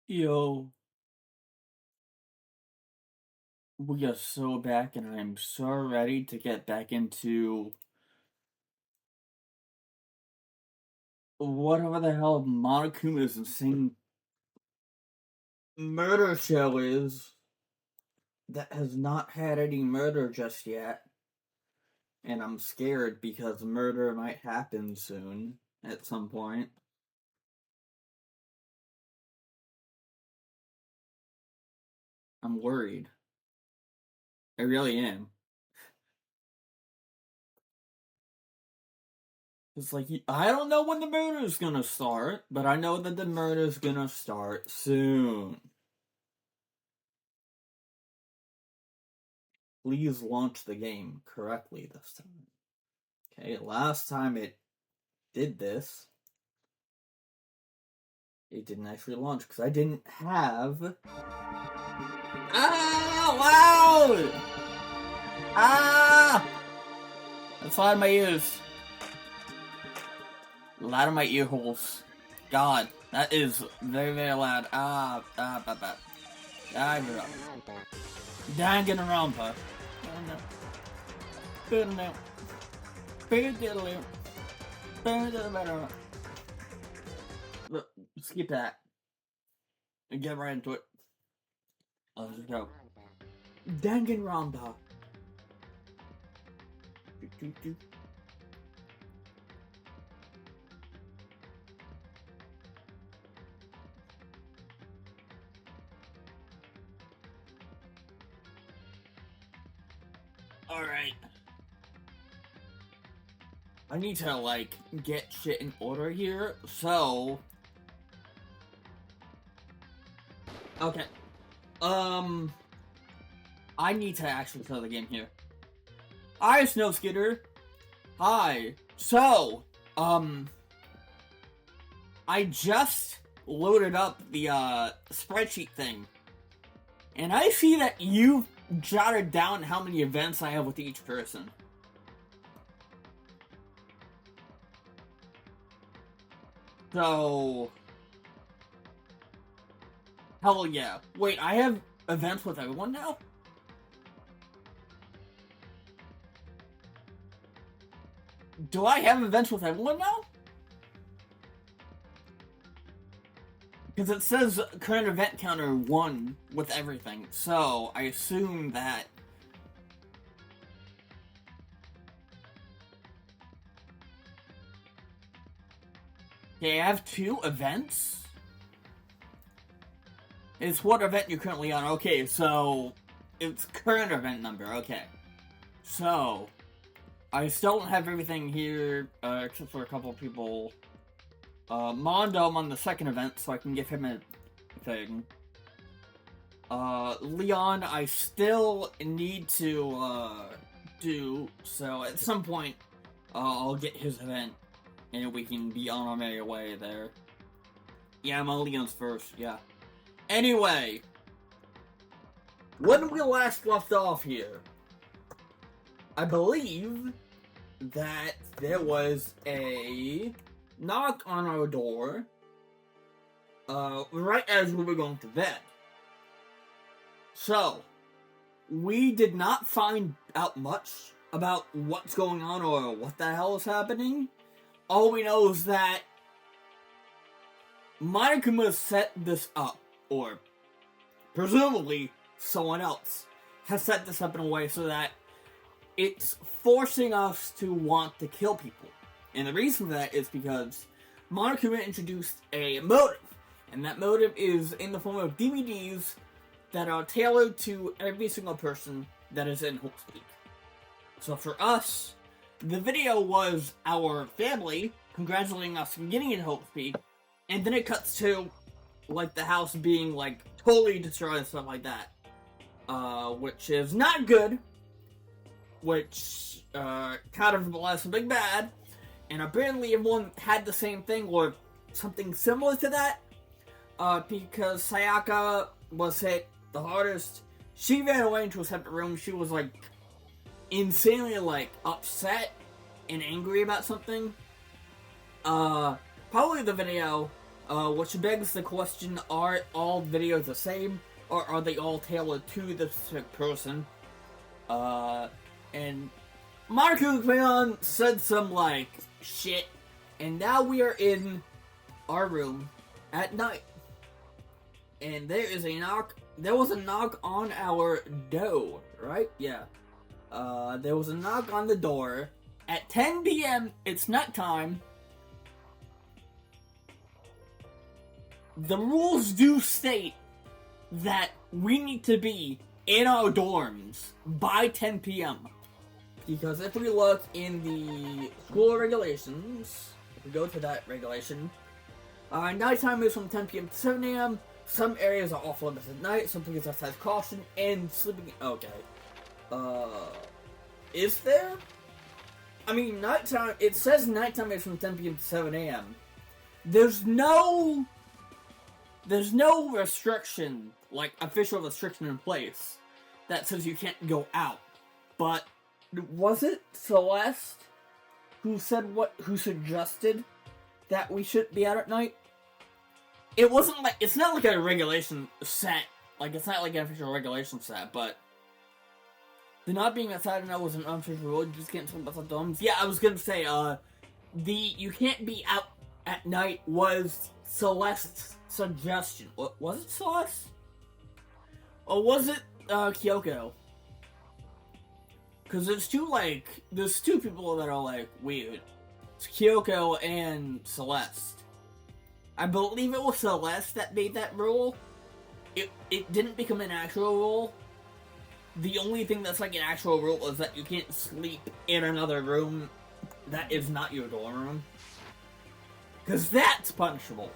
Yo, we are so back, and I'm so ready to get back into whatever the hell Monokuma's insane murder show is that has not had any murder just yet. And I'm scared because murder might happen soon at some point. I'm worried. I really am. It's like, I don't know when the murder's gonna start, but I know that the murder's gonna start soon. Please launch the game correctly this time. Okay, last time it did this, it didn't actually launch because I didn't have. Ah! Wow! Ah! That's loud in my ears. Loud in my ear holes. God, that is very, very loud. Bad. I give it up. Danganronpa. Look, skip that. And get right into it. Let's just go. Danganronpa. Alright. I need to, like, get shit in order here, so... Okay. I need to actually play the game here. Hi, Snow Skitter. Hi. So, I just loaded up the, spreadsheet thing. And I see that you've jotted down how many events I have with each person. So... Hell yeah. Wait, I have events with everyone now? Do I have events with everyone now? Because it says current event counter 1 with everything, so I assume that... Okay, I have 2 events? It's what event you're currently on. Okay, so... It's current event number, okay. So... I still don't have everything here, except for a couple of people. Mondo, I'm on the second event, so I can give him a thing. Leon, I still need to, do, so at some point, I'll get his event, and we can be on our merry way there. Yeah, I'm on Leon's first, yeah. Anyway, when we last left off here, I believe that there was a knock on our door, right as we were going to bed. So, we did not find out much about what's going on or what the hell is happening. All we know is that Monokuma set this up, or presumably someone else has set this up in a way so that it's forcing us to want to kill people. And the reason for that is because Monokuma introduced a motive. And that motive is in the form of DVDs that are tailored to every single person that is in Hope's Peak. So for us, the video was our family congratulating us on getting in Hope's Peak. And then it cuts to, like, the house being, like, totally destroyed and stuff like that. Which is not good. Which, kind of implies something bad, and apparently everyone had the same thing, or something similar to that, because Sayaka was hit the hardest. She ran away into a separate room. She was, like, insanely, like, upset and angry about something. Probably the video Which begs the question, are all videos the same, or are they all tailored to the specific person? And Marco Crayon said some, like, shit, and now we are in our room at night. And there was a knock on our door, right? Yeah. There was a knock on the door. At 10 p.m., it's nighttime. The rules do state that we need to be in our dorms by 10 p.m. Because if we look in the school regulations, if we go to that regulation, nighttime is from 10 p.m. to 7 a.m. Some areas are off limits at night, so please exercise caution, and sleeping... Okay. Is there? I mean, nighttime... It says nighttime is from 10 p.m. to 7 a.m. There's no restriction, like, official restriction in place that says you can't go out. But, was it Celeste who suggested that we shouldn't be out at night? It wasn't like, it's not like a regulation set, like, it's not like an official regulation set, but the not being outside at night was an unofficial rule. You just can't talk about the dorms. Yeah, I was gonna say, you can't be out at night was Celeste's suggestion. Was it Celeste? Or was it, Kyoko? Because there's two people that are, like, weird. It's Kyoko and Celeste. I believe it was Celeste that made that rule. It didn't become an actual rule. The only thing that's like an actual rule is that you can't sleep in another room that is not your dorm room. Because that's punishable.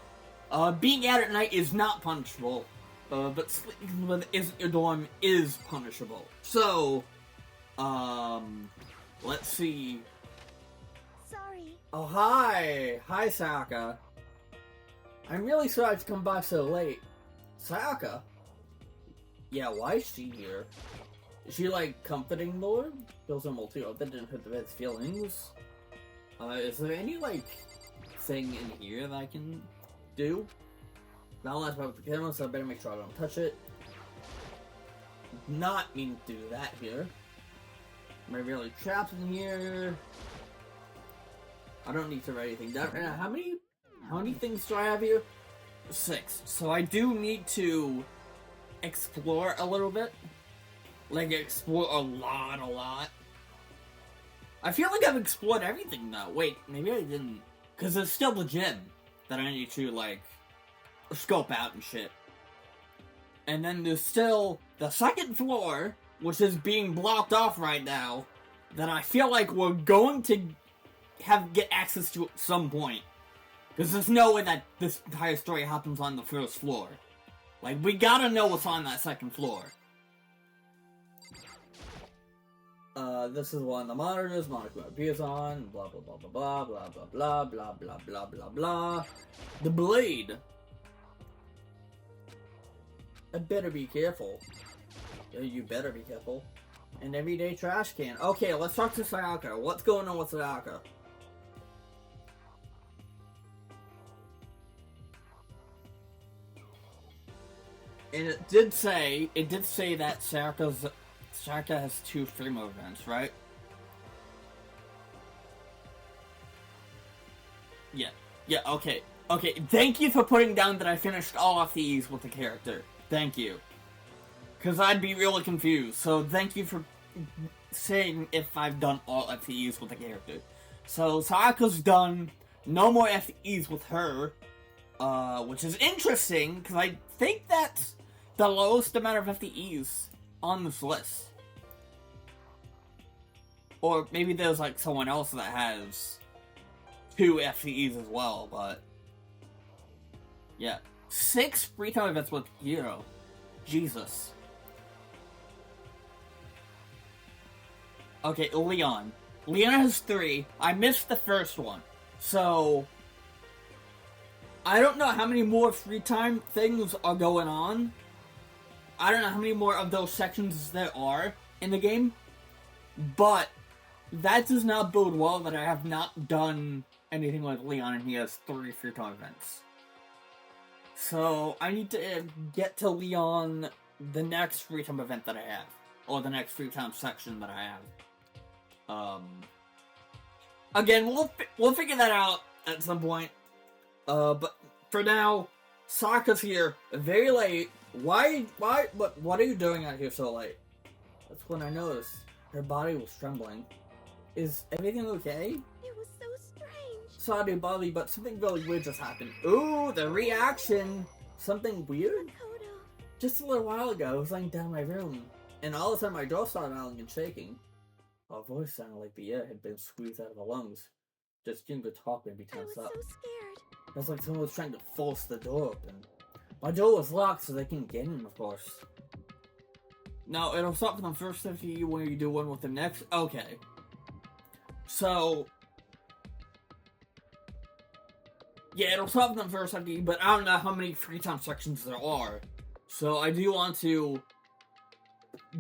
Being out at night is not punishable. But sleeping when it isn't your dorm is punishable. So, let's see. Sorry. Oh, hi! Hi, Sayaka. I'm really sorry to come by so late. Sayaka? Yeah, why is she here? Is she, like, comforting Lord? Feels normal too. Oh, that didn't hurt the bed's feelings. Is there any, like, thing in here that I can do? Not last about the camera, so I better make sure I don't touch it. Not mean to do that here. Am I really trapped in here? I don't need to write anything down. How many things do I have here? 6. So I do need to explore a little bit. Like, explore a lot. I feel like I've explored everything, though. Wait, maybe I didn't. Because there's still the gym that I need to, like, scope out and shit. And then there's still the second floor, which is being blocked off right now, that I feel like we're going to get access to at some point. Because there's no way that this entire story happens on the first floor. Like, we gotta know what's on that second floor. This is one of the monitors, monitor appears on, blah blah blah blah blah blah blah blah blah blah blah blah. The blade. I better be careful. You better be careful. An everyday trash can. Okay, let's talk to Sayaka. What's going on with Sayaka? And it did say that Sayaka has 2 free mode events, right? Yeah, okay. Okay, thank you for putting down that I finished all FTEs with the character. Thank you. Because I'd be really confused, so thank you for saying if I've done all FTEs with the character. So, Sayaka's done. No more FTEs with her. Which is interesting, because I think that's the lowest amount of FTEs on this list. Or maybe there's, like, someone else that has 2 FTEs as well, but... yeah. 6 free time events with Hero. Jesus. Okay, Leon. Leon has 3. I missed the first one. So... I don't know how many more free time things are going on. I don't know how many more of those sections there are in the game. But that does not bode well that I have not done anything like Leon and he has 3 free time events. So I need to get to Leon the next free time event that I have, or the next free time section that I have. Again, we'll figure that out at some point. But for now, Sokka's here very late. Why? What are you doing out here so late? That's when I noticed her body was trembling. Is everything okay? It was so strange. Sorry, Bobby, but something really weird just happened. Ooh, the reaction! Something weird? Makoto. Just a little while ago, I was laying down in my room, and all of a sudden my jaw started rattling and shaking. Our voice sounded like the air had been squeezed out of our lungs. Just Jin could talk and be I was tense so up. scared. It was like someone was trying to force the door open. My door was locked, so they couldn't get in, of course. No, it'll stop for the first 50 when you do one with the next. Okay. So. Yeah, it'll stop for the first 50, but I don't know how many free time sections there are. So I do want to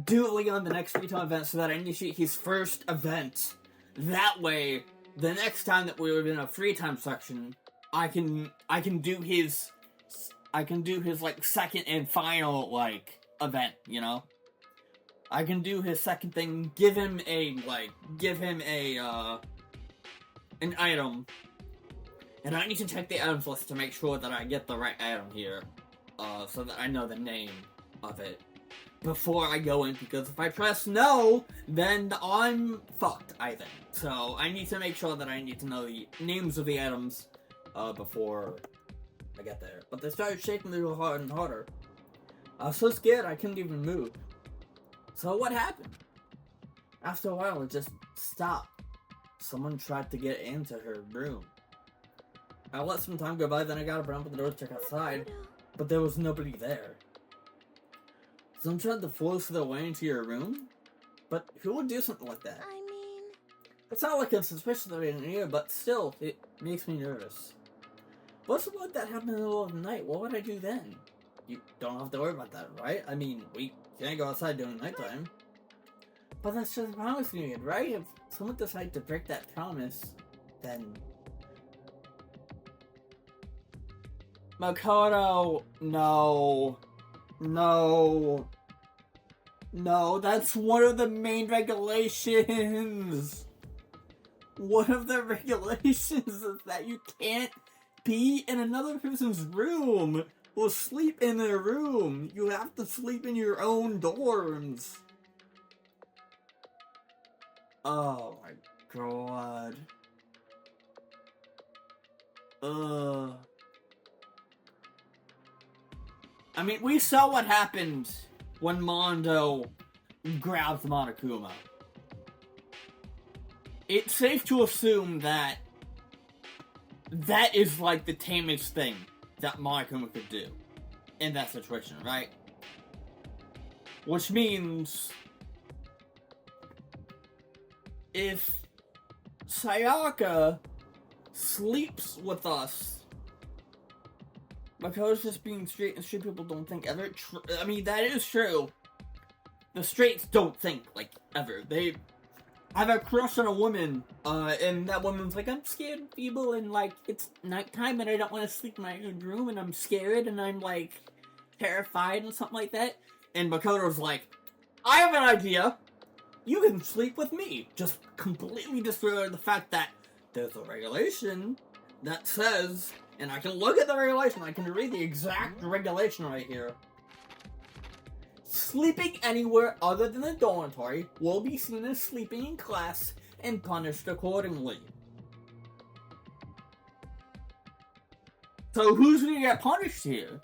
do Leon the next free time event so that I initiate his first event. That way, the next time that we're in a free time section, I can do his like second and final like event, you know? I can do his second thing, give him an item. And I need to check the items list to make sure that I get the right item here. So that I know the name of it before I go in, because if I press no, then I'm fucked, I think. So I need to make sure that I need to know the names of the items before I get there. But they started shaking a little harder and harder. I was so scared I couldn't even move. So what happened? After a while, it just stopped. Someone tried to get into her room. I let some time go by, then I got up and opened the door to check outside, Makoto. but there was nobody there. Someone tried to force their way into your room? But who would do something like that? I mean, It's not like a suspicious in here, but still, it makes me nervous. What's the what that happened in the middle of the night? What would I do then? You don't have to worry about that, right? I mean, we can't go outside during nighttime. But that's just a promise we made, right? If someone decides to break that promise, then... Makoto, no. No. No, that's one of the main regulations. One of the regulations is that you can't be in another person's room or sleep in their room. You have to sleep in your own dorms. Oh my god. I mean, we saw what happened when Mondo grabbed Monokuma. It's safe to assume that that is like the tamest thing that Monokuma could do in that situation, right? Which means if Sayaka sleeps with us, Makoto's just being straight, and straight people don't think ever. I mean, that is true. The straights don't think, like, ever. They have a crush on a woman, and that woman's like, I'm scared of people, and, like, it's nighttime, and I don't want to sleep in my own room, and I'm scared, and I'm, like, terrified, and something like that. And Makoto's like, I have an idea. You can sleep with me. Just completely disregard the fact that there's a regulation that says, and I can look at the regulation, I can read the exact regulation right here. Sleeping anywhere other than the dormitory will be seen as sleeping in class and punished accordingly. So who's gonna get punished here?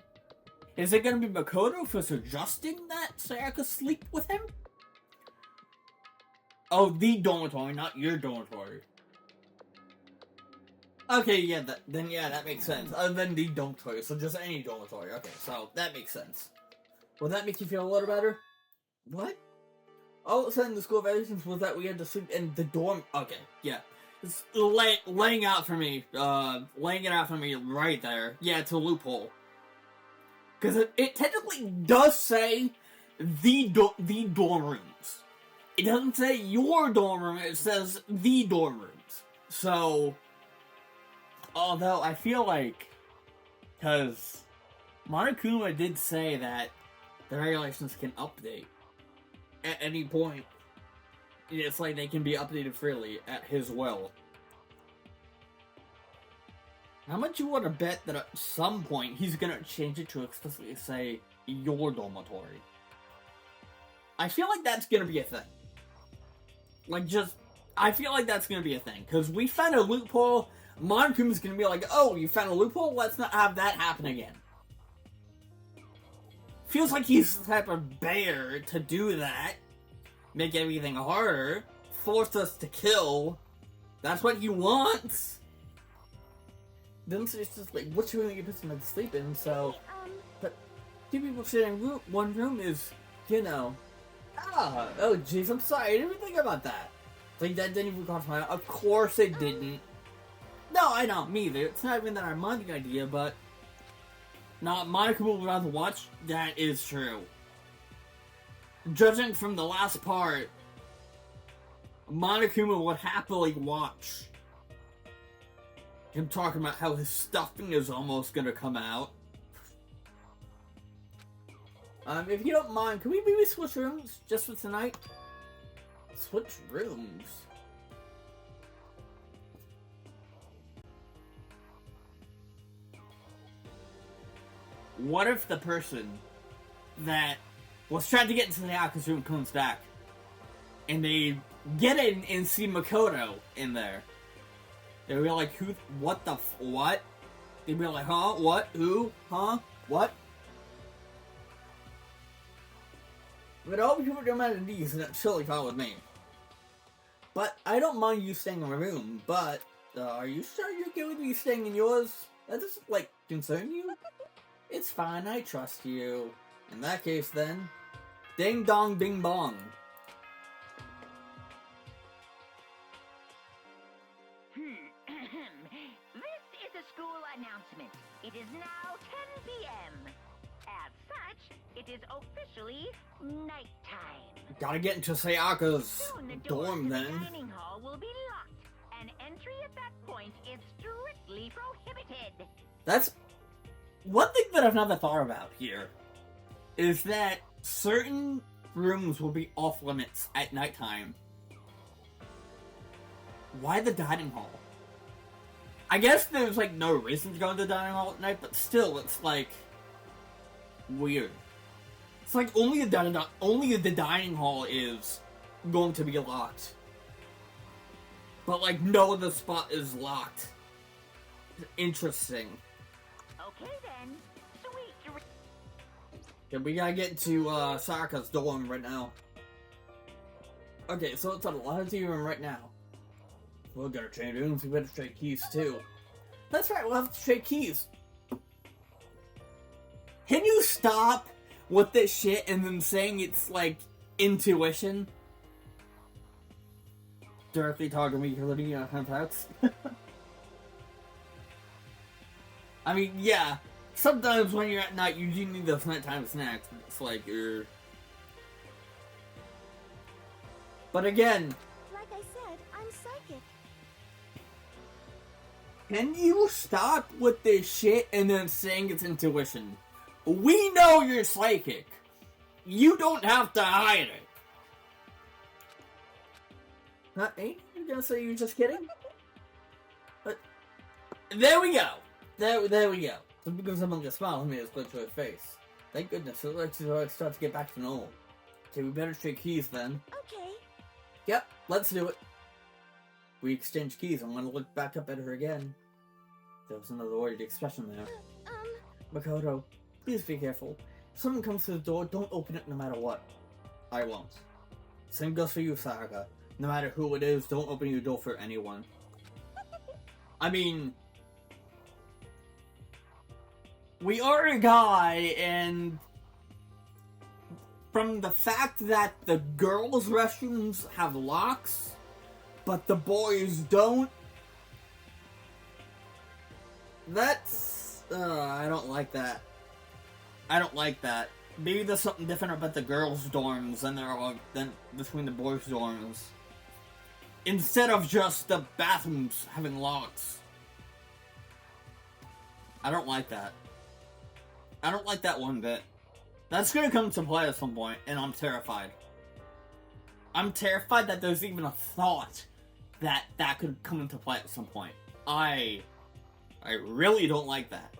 Is it gonna be Makoto for suggesting that Sayaka sleep with him? Oh, the dormitory, not your dormitory. Okay, yeah, that makes sense. Other than the dormitory, so just any dormitory. Okay, so that makes sense. Will that make you feel a little better? What? All of a sudden, the school regulations was that we had to sleep in the dorm. Okay, yeah. It's laying out for me. Laying it out for me right there. Yeah, it's a loophole. Because it technically does say the dorm rooms. It doesn't say your dorm room, it says the dorm rooms. So, although I feel like, because Monokuma did say that the regulations can update at any point. It's like they can be updated freely at his will. How much you want to bet that at some point he's gonna change it to explicitly say your dormitory? I feel like that's gonna be a thing. I feel like that's gonna be a thing. Because we found a loophole, Monokuma's gonna be like, oh, you found a loophole? Let's not have that happen again. Feels like he's the type of bear to do that. Make everything harder. Force us to kill. That's what he wants. Then it's just like, what's you gonna get person to sleep in? So, but two people sharing one room is, oh jeez, I'm sorry, I didn't even think about that. Like, that didn't even cross my mind. Of course it didn't. No, I don't, me either. It's not even that I mind the idea, but not Monokuma would rather watch. That is true. Judging from the last part, Monokuma would happily watch him talking about how his stuffing is almost gonna come out. If you don't mind, can we maybe switch rooms just for tonight? Switch rooms? What if the person that was trying to get into the Aka's room comes back, and they get in and see Makoto in there? They'd be like, who, what the, what? They'd be like, huh, what, who, huh, what? But all people don't matter these, and that's totally fine with me. But I don't mind you staying in my room, but, are you sure you're good with me staying in yours? That doesn't, like, concern you? It's fine, I trust you. In that case, then, ding dong bing bong. This is a school announcement. It is now 10 p.m. As such, it is officially nighttime. Gotta get into Sayaka's Soon the dorm, door to the then. dining hall will be locked, and entry at that point is strictly prohibited. That's one thing that I've never thought about here, is that certain rooms will be off limits at nighttime. Why the dining hall? I guess there's like no reason to go to the dining hall at night, but still, it's like weird. It's like only the dining hall is going to be locked, but like no other spot is locked. Interesting. Okay then, sweet dreams. Yeah, we gotta get to Sayaka's dorm right now. Okay, so it's a laundry room right now. We're gonna trade rooms, we better trade keys too. That's right, we'll have to trade keys. Can you stop with this shit and then saying it's like intuition? Directly talking to me, you're living in a house. I mean, yeah, sometimes when you're at night, you do need those nighttime snacks. It's like, But again, Like I said, I'm psychic. can you stop with this shit and then saying it's intuition? We know you're psychic. You don't have to hide it. Ain't you gonna say you're just kidding? But there we go. There we go. So because someone just smiled at me, it's going to her face. Thank goodness. So let's start to get back to normal. Okay, we better trade keys then. Okay. Yep, let's do it. We exchange keys. I'm gonna look back up at her again. There was another worried expression there. Makoto, please be careful. If someone comes to the door, don't open it no matter what. I won't. Same goes for you, Sayaka. No matter who it is, don't open your door for anyone. I mean, we are a guy, and from the fact that the girls' restrooms have locks, but the boys don't, that's, I don't like that. I don't like that. Maybe there's something different about the girls' dorms than between the boys' dorms. Instead of just the bathrooms having locks. I don't like that. I don't like that one bit. That's gonna come to play at some point, and I'm terrified. I'm terrified that there's even a thought that that could come into play at some point. I really don't like that.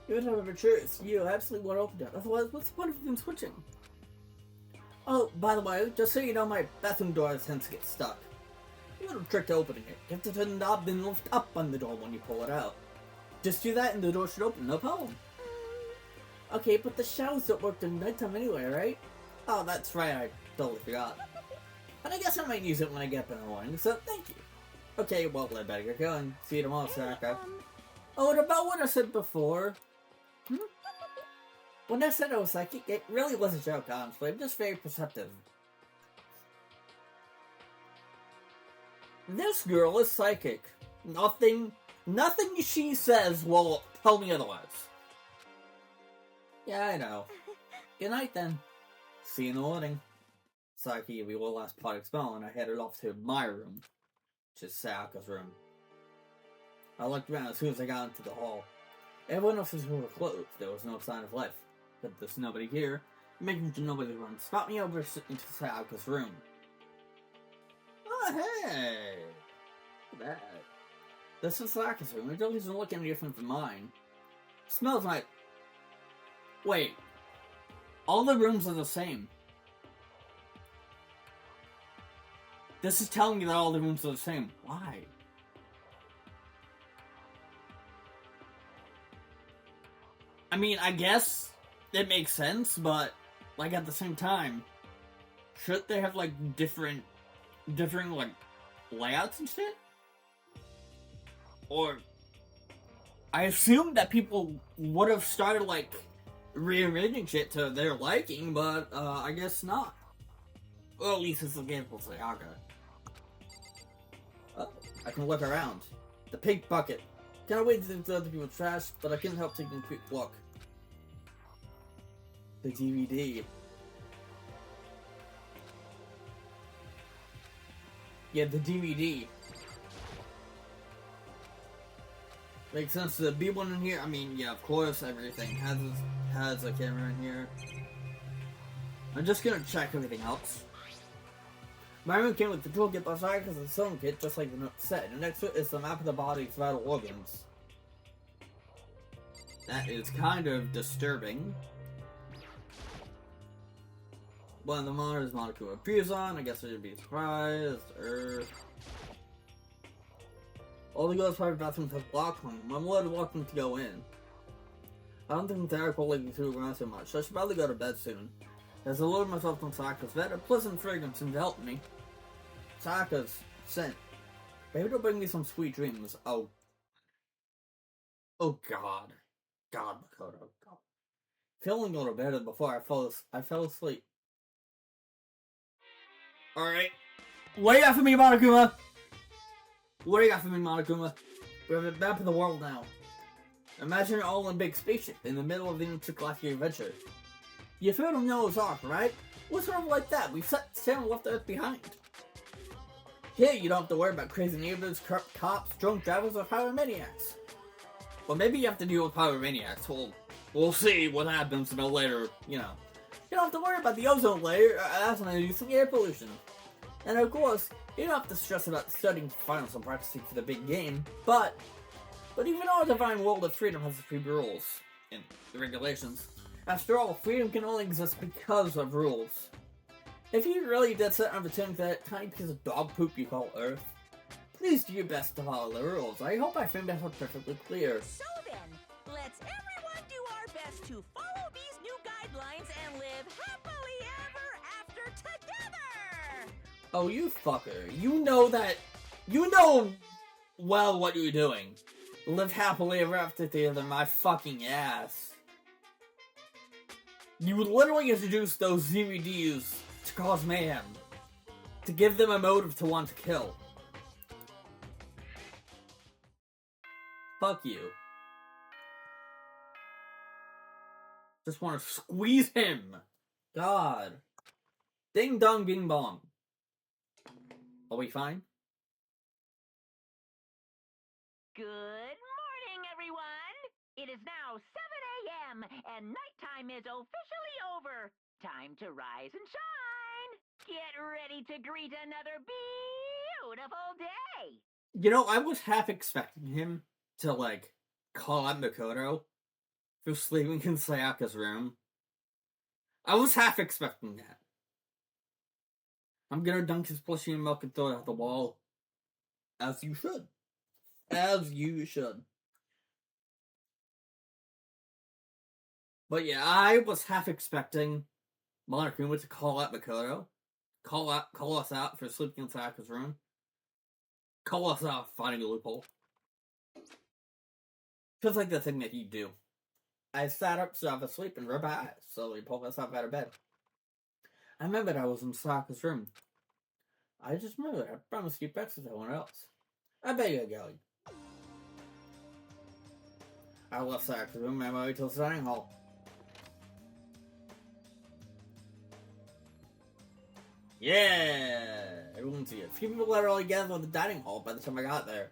Even however true, you absolutely want to open it. Otherwise, what's the point of even switching? Oh, by the way, just so you know, my bathroom door tends to get stuck. A little trick to opening it. You have to turn the knob, then lift up on the door when you pull it out. Just do that and the door should open, no problem. Okay, but the showers don't work during nighttime anyway, right? Oh, that's right, I totally forgot. But I guess I might use it when I get up in the morning, so thank you. Okay, well, I better get going. See you tomorrow, Saraka. Oh, and about what I said before. When I said I was psychic, it really was a joke, honestly. I'm just very perceptive. This girl is psychic. Nothing she says will tell me otherwise. Yeah, I know. Good night, then. See you in the morning. Saki gave me one last product spell, and I headed off to my room, which is Sayaka's room. I looked around as soon as I got into the hall. Everyone else's room were closed. There was no sign of life. But there's nobody here. Making sure nobody runs. Spot me over into Sayaka's room. Oh, hey! Look at that. This is Sayaka's room. It doesn't look any different from mine. Smells like... Wait. All the rooms are the same. This is telling me that all the rooms are the same. Why? I mean, I guess it makes sense, but, like, at the same time, shouldn't they have, like, different, like, layouts and shit? Or, I assumed that people would have started, like, rearranging shit to their liking, but, I guess not. Well, at least it's a game for Sayaka. Oh, I can look around. The pink bucket. Can't wait to see other people's trash, but I can't help taking a quick look. The DVD. Yeah, the DVD. Makes sense to be one in here. I mean, yeah, of course, everything has a camera in here. I'm just gonna check everything else. My room came with the toolkit by side because it's a sewing kit, just like the note said. And next to it is the map of the body's vital organs. That is kind of disturbing. One of the monitors Monaco appears on. I guess I'd be surprised. All the girls' private bathrooms have locked on them. I'm allowed to walk them to go in. I don't think Derek will let me through around so much, so I should probably go to bed soon. As I lowered myself on Sayaka's bed, a pleasant fragrance enveloped me. Sayaka's scent. Maybe it'll bring me some sweet dreams. Oh. Oh God. God, Makoto. God. Feeling a little better before I fell asleep. Alright. What do you got for me, Monokuma? What do you got for me, Monokuma? We have a map of the world now. Imagine an all-in-big spaceship in the middle of the intergalactic adventure. You've heard of Noah's Ark, right? What's sort of like that? We've set sail and left Earth behind. Here, you don't have to worry about crazy neighbors, corrupt cops, drunk drivers, or pyromaniacs. Well, maybe you have to deal with pyromaniacs. We'll see what happens in a later, you know. You don't have to worry about the ozone layer, asthma-inducing air pollution. And of course, you don't have to stress about studying for finals and practicing for the big game, but even our divine world of freedom has a few rules and regulations. After all, freedom can only exist because of rules. If you really did set on returning to that tiny piece of dog poop you call Earth, please do your best to follow the rules. I hope I framed that out perfectly clear. So then, let's everyone do our best to follow these new guidelines and live happily ever after together! Oh, you fucker. You know well what you're doing. Live happily ever after together, my fucking ass. You would literally introduce those DVDs to cause mayhem. To give them a motive to want to kill. Fuck you. Just want to squeeze him. God. Ding dong bing bong. Are we fine? Good morning, everyone. It is now 7 a.m. and nighttime is officially over. Time to rise and shine. Get ready to greet another beautiful day. You know, I was half expecting him to, like, call out Makoto for sleeping in Sayaka's room. I was half expecting that. I'm gonna dunk his plushie in milk and throw it at the wall. As you should. As you should. But yeah, I was half expecting Monokuma to call out Makoto. Call us out for sleeping in Sayaka's room. Call us out for finding a loophole. Feels like the thing that he'd do. I sat up so I was asleep and rubbed my eyes, so he pulled us up out of bed. I remembered I was in Sayaka's room. I just remembered I promised to keep breakfast with everyone else. I bet you're going. I left Sayaka's room and I went to the dining hall. Yeah! Everyone's here. A few people were already gathered in the dining hall by the time I got there.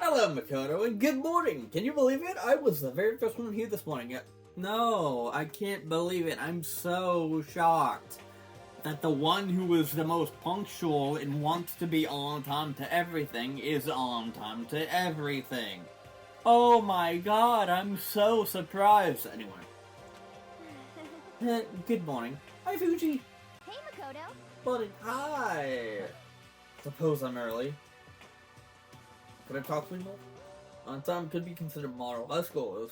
Hello, Makoto, and good morning! Can you believe it? I was the very first one here this morning. No, I can't believe it. I'm so shocked that the one who is the most punctual and wants to be on time to everything is on time to everything. Oh my god, I'm so surprised. Anyway. Good morning. Hi, Fuji. Hey, Makoto. Buddy, hi. Suppose I'm early. Could I talk to you more? On time could be considered model high schoolers.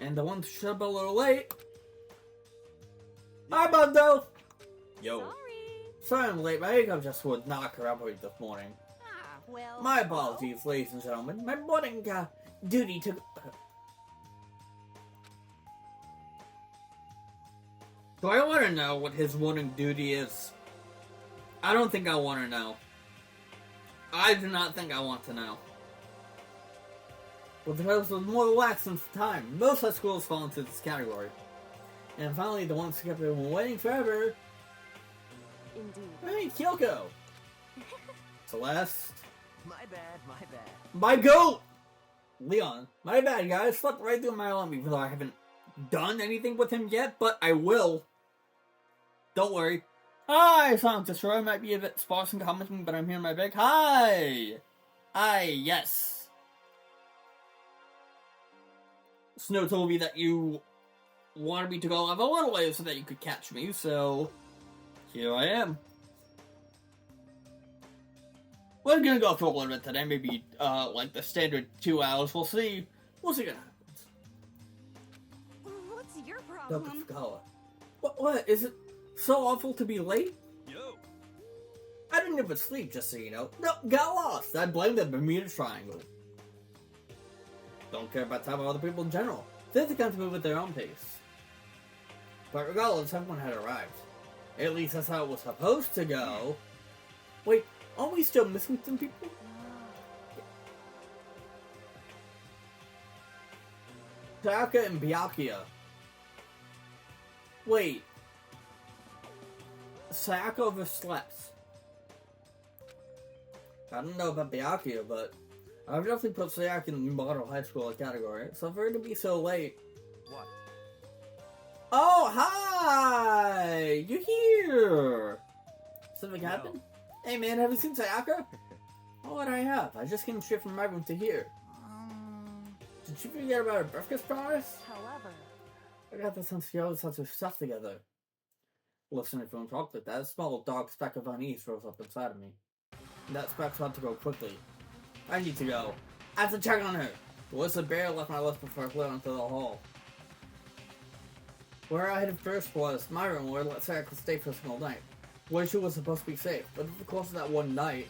And the ones who showed up a little late. Hi, Bundo! Yo. Sorry I'm late. My makeup just would not corroborate this morning. Ah, well. My apologies, ladies and gentlemen. My morning duty took... Do I want to know what his morning duty is? I don't think I want to know. I do not think I want to know. But the house was more relaxed since the time. Most high schools fall into this category. And finally, the ones who kept everyone waiting forever. Indeed. Hey, Kyoko! Celeste. My bad. My goat! Leon. My bad, guys. Slept right through my alarm, even though I haven't done anything with him yet, but I will. Don't worry. Hi, Sonic Destroyer. Might be a bit sparse in commenting, but I'm here in my bag. Hi! Hi, yes. Snow told me that you wanted me to go live a little way so that you could catch me, so here I am. We're gonna go for a little bit today, maybe like the standard 2 hours. We'll see what happens. What's your problem? What? Is it so awful to be late? Yo. I didn't even sleep, just so you know. No, got lost. I blame the Bermuda Triangle. Don't care about time of other people in general. They're the kind to move at their own pace. But regardless, everyone had arrived. At least that's how it was supposed to go. Wait, aren't we still missing some people? Sayaka and Byakuya. Wait. Sayaka overslept. I don't know about Byakuya, but I've definitely put Sayaka in the new model high school category. So for her to be so late. What? Oh, hi! You're here! Something happened? Hey man, have you seen Sayaka? Oh, what I have? I just came straight from my room to here. Did you forget about her breakfast promise? However, I got the sense she always has her stuff together. Listening to him talk like that, a small dark speck of unease rose up inside of me. That speck's about to go quickly. I need to go. I have to check on her. The list of barely left my list before I fled onto the hall. Where I headed first was my room, where I let Sayaka stay for a single night. Where she was supposed to be safe, but over the course of that one night...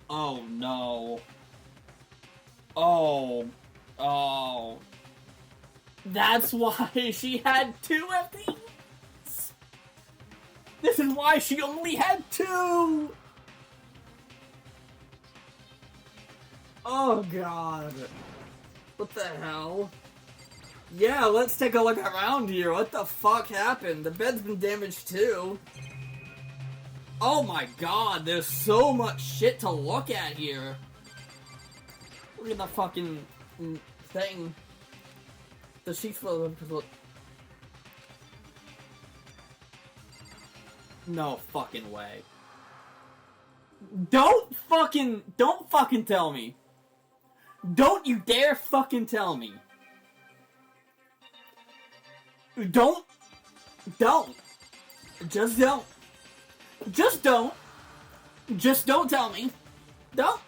Oh no. Oh. That's why she had 2 FTs! This is why she only had 2! Oh god. What the hell? Yeah, let's take a look around here. What the fuck happened? The bed's been damaged too. Oh my god, there's so much shit to look at here. Look at the fucking thing. The sheets full of look. No fucking way. Don't fucking tell me. Don't you dare fucking tell me. Don't. Just don't. Just don't tell me. Don't.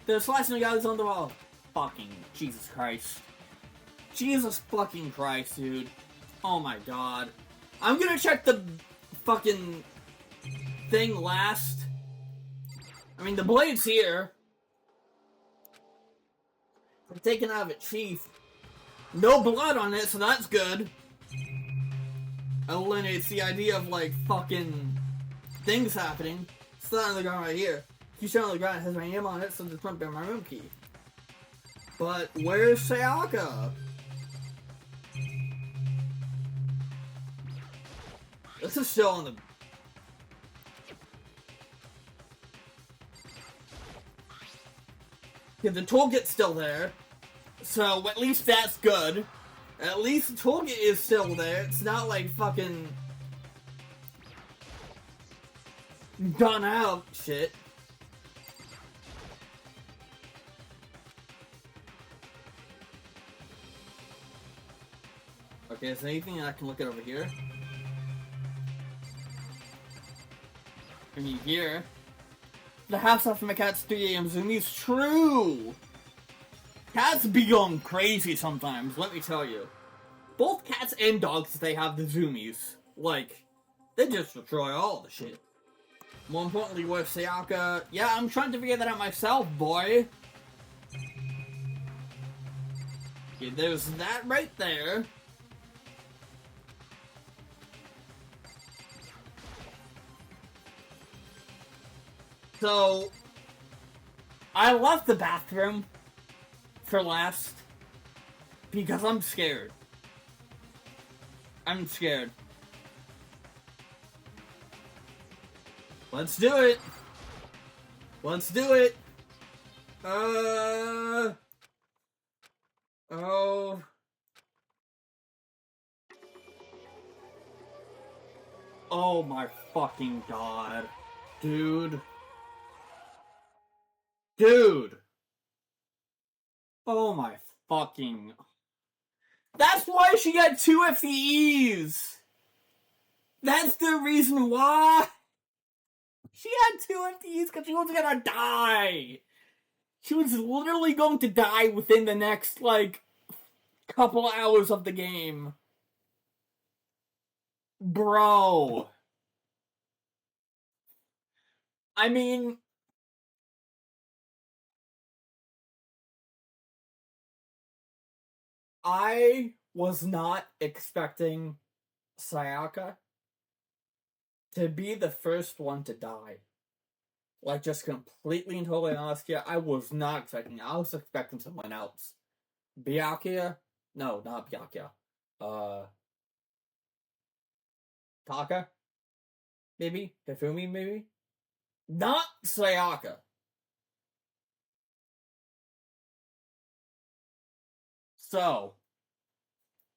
They're slicing the guys on the wall. Fucking Jesus Christ. Jesus fucking Christ, dude. Oh my god. I'm gonna check the fucking thing last. I mean, the blade's here. I'm taking out of its sheath. No blood on it, so that's good. Eliminates the idea of, like, fucking things happening. It's not on the ground right here. If you stand on the ground, it has my name on it, so this might be my room key. But where's Sayaka? This is still on the... Yeah, the toolkit's still there. So, at least that's good. At least the toolkit is still there. It's not like fucking... done out shit. Okay, is there anything I can look at over here? I mean, here. The house after my cat's 3 a.m. zoomies. True! Cats be going crazy sometimes, let me tell you. Both cats and dogs, they have the zoomies. Like, they just destroy all the shit. More importantly, with Sayaka, yeah, I'm trying to figure that out myself, boy. Okay, there's that right there. So, I left the bathroom for last because I'm scared. I'm scared. Let's do it. Let's do it. Oh. Oh my fucking god. Dude. Oh my fucking... That's why she got 2 FTEs! That's the reason why! She had 2 FTEs because she was gonna die! She was literally going to die within the next, like, couple hours of the game. Bro. I mean... I was not expecting Sayaka to be the first one to die. Like, just completely and totally honest here, I was not expecting it. I was expecting someone else. Byakuya? No, not Byakuya. Taka? Maybe? Hifumi, maybe? Not Sayaka. So,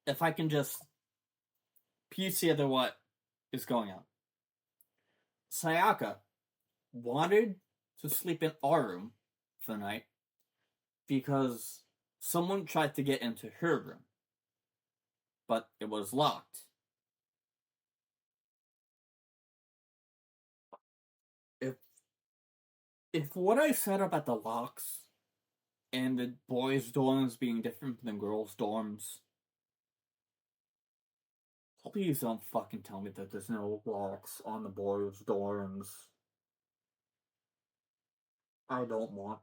if I can just piece together what is going on. Sayaka wanted to sleep in our room for the night because someone tried to get into her room, but it was locked. If what I said about the locks and the boys' dorms being different than girls' dorms, please don't fucking tell me that there's no locks on the boys' dorms. I don't want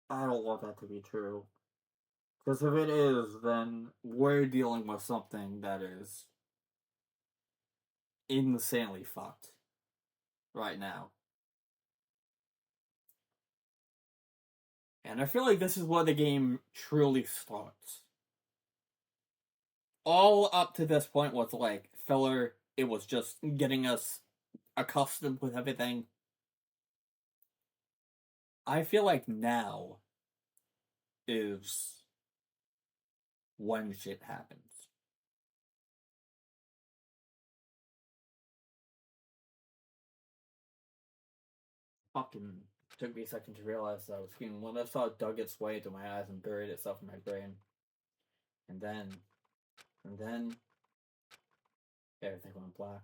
that to be true. Because if it is, then we're dealing with something that is insanely fucked right now. And I feel like this is where the game truly starts. All up to this point was like filler. It was just getting us accustomed with everything. I feel like now is when shit happens. Fucking took me a second to realize that I was skiing. When I saw it dug its way into my eyes and buried itself in my brain. And then, everything went black.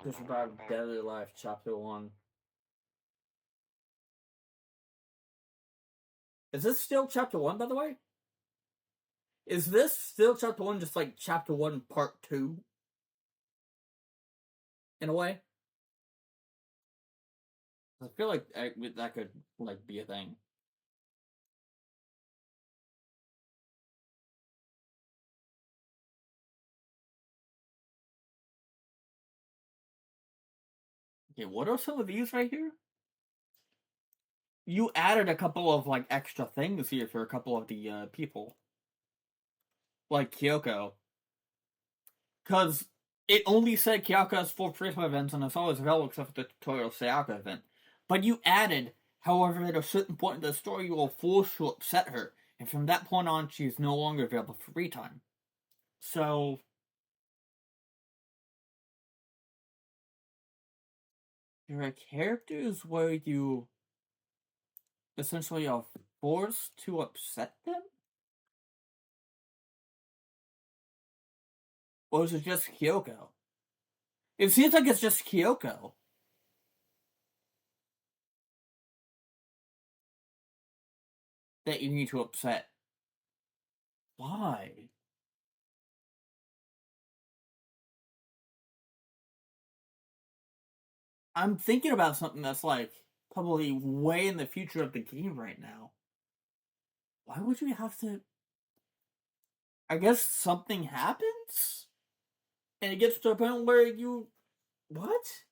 This is about Daily Life, Chapter 1. Is this still Chapter 1, by the way? Is this still Chapter 1, just like Chapter 1, Part 2? In a way? I feel like that could, like, be a thing. Okay, what are some of these right here? You added a couple of, like, extra things here for a couple of the, people. Like Kyoko. Because it only said Kyoko has 4 Prisma events, and it's always available except for the tutorial Sayaka event. But you added, however, at a certain point in the story, you will force to upset her, and from that point on, she is no longer available for free time. So, there are characters where you essentially are forced to upset them? Or is it just Kyoko? It seems like it's just Kyoko. That you need to upset. Why? I'm thinking about something that's like probably way in the future of the game right now. Why would you have to? I guess something happens? And it gets to a point where you. What?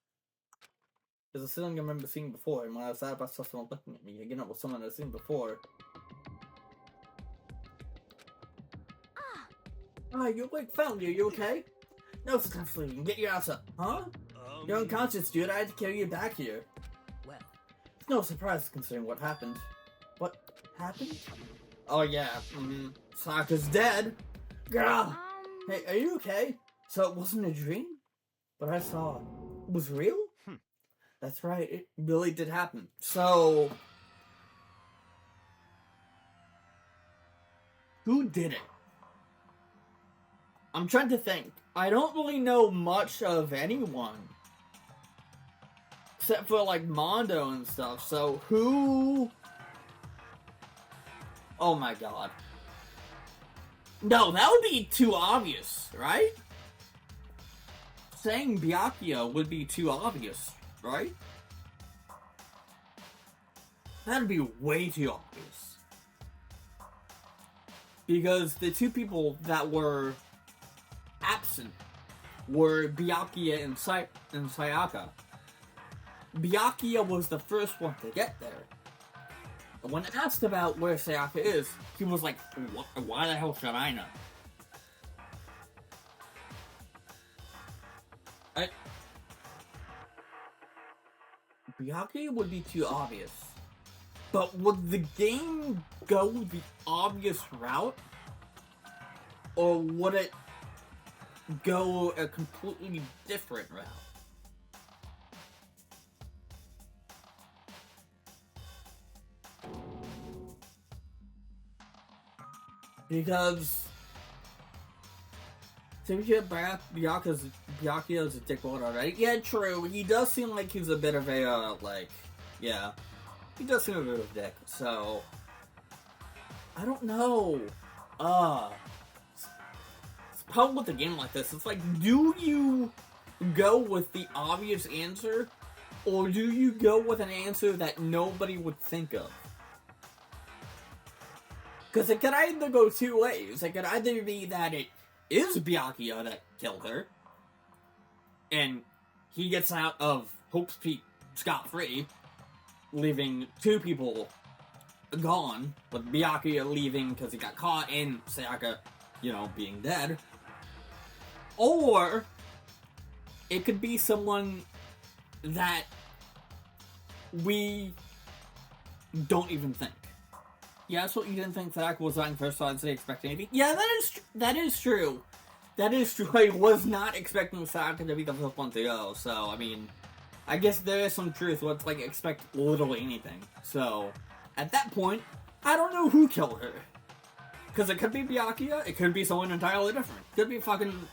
There's a scene I remember seeing before, and when I was sad about someone looking at me, again, it was someone I'd seen before. You like found you okay? No, it's time for sleeping. Get your ass up. Huh? You're unconscious, dude. I had to carry you back here. Well, It's no surprise considering what happened. What happened? Oh yeah, Sokka's dead. Girl! Hey, are you okay? So it wasn't a dream? What I saw was real? That's right, it really did happen. So... who did it? I'm trying to think. I don't really know much of anyone. Except for, like, Mondo and stuff. So, who... oh my god. No, that would be too obvious, right? Saying Byakuya would be too obvious, right? That'd be way too obvious. Because the two people that were absent were Byakuya and Sayaka. Byakuya was the first one to get there. And when asked about where Sayaka is, he was like, why the hell should I know? Byakuya would be too obvious. But would the game go the obvious route? Or would it go a completely different route? Because Byakuya's a dickwad already. Yeah, true. He does seem like he's a bit of a, yeah. He does seem a bit of a dick, so... I don't know. The problem with a game like this, it's like, do you go with the obvious answer, or do you go with an answer that nobody would think of? Because it could either go two ways. It could either be that it is Byakuya that killed her, and he gets out of Hope's Peak scot-free, leaving two people gone, with Byakuya leaving because he got caught, and Sayaka, being dead. Or it could be someone that we don't even think. Yeah, that's what you didn't think Zach was on first, so I'd say expect anything. Yeah, that is true. That is true. I was not expecting Saka to be the first one to go, so, I mean, I guess there is some truth. Let's, like, expect literally anything. So, at that point, I don't know who killed her. Because it could be Byakuya, it could be someone entirely different. It could be fucking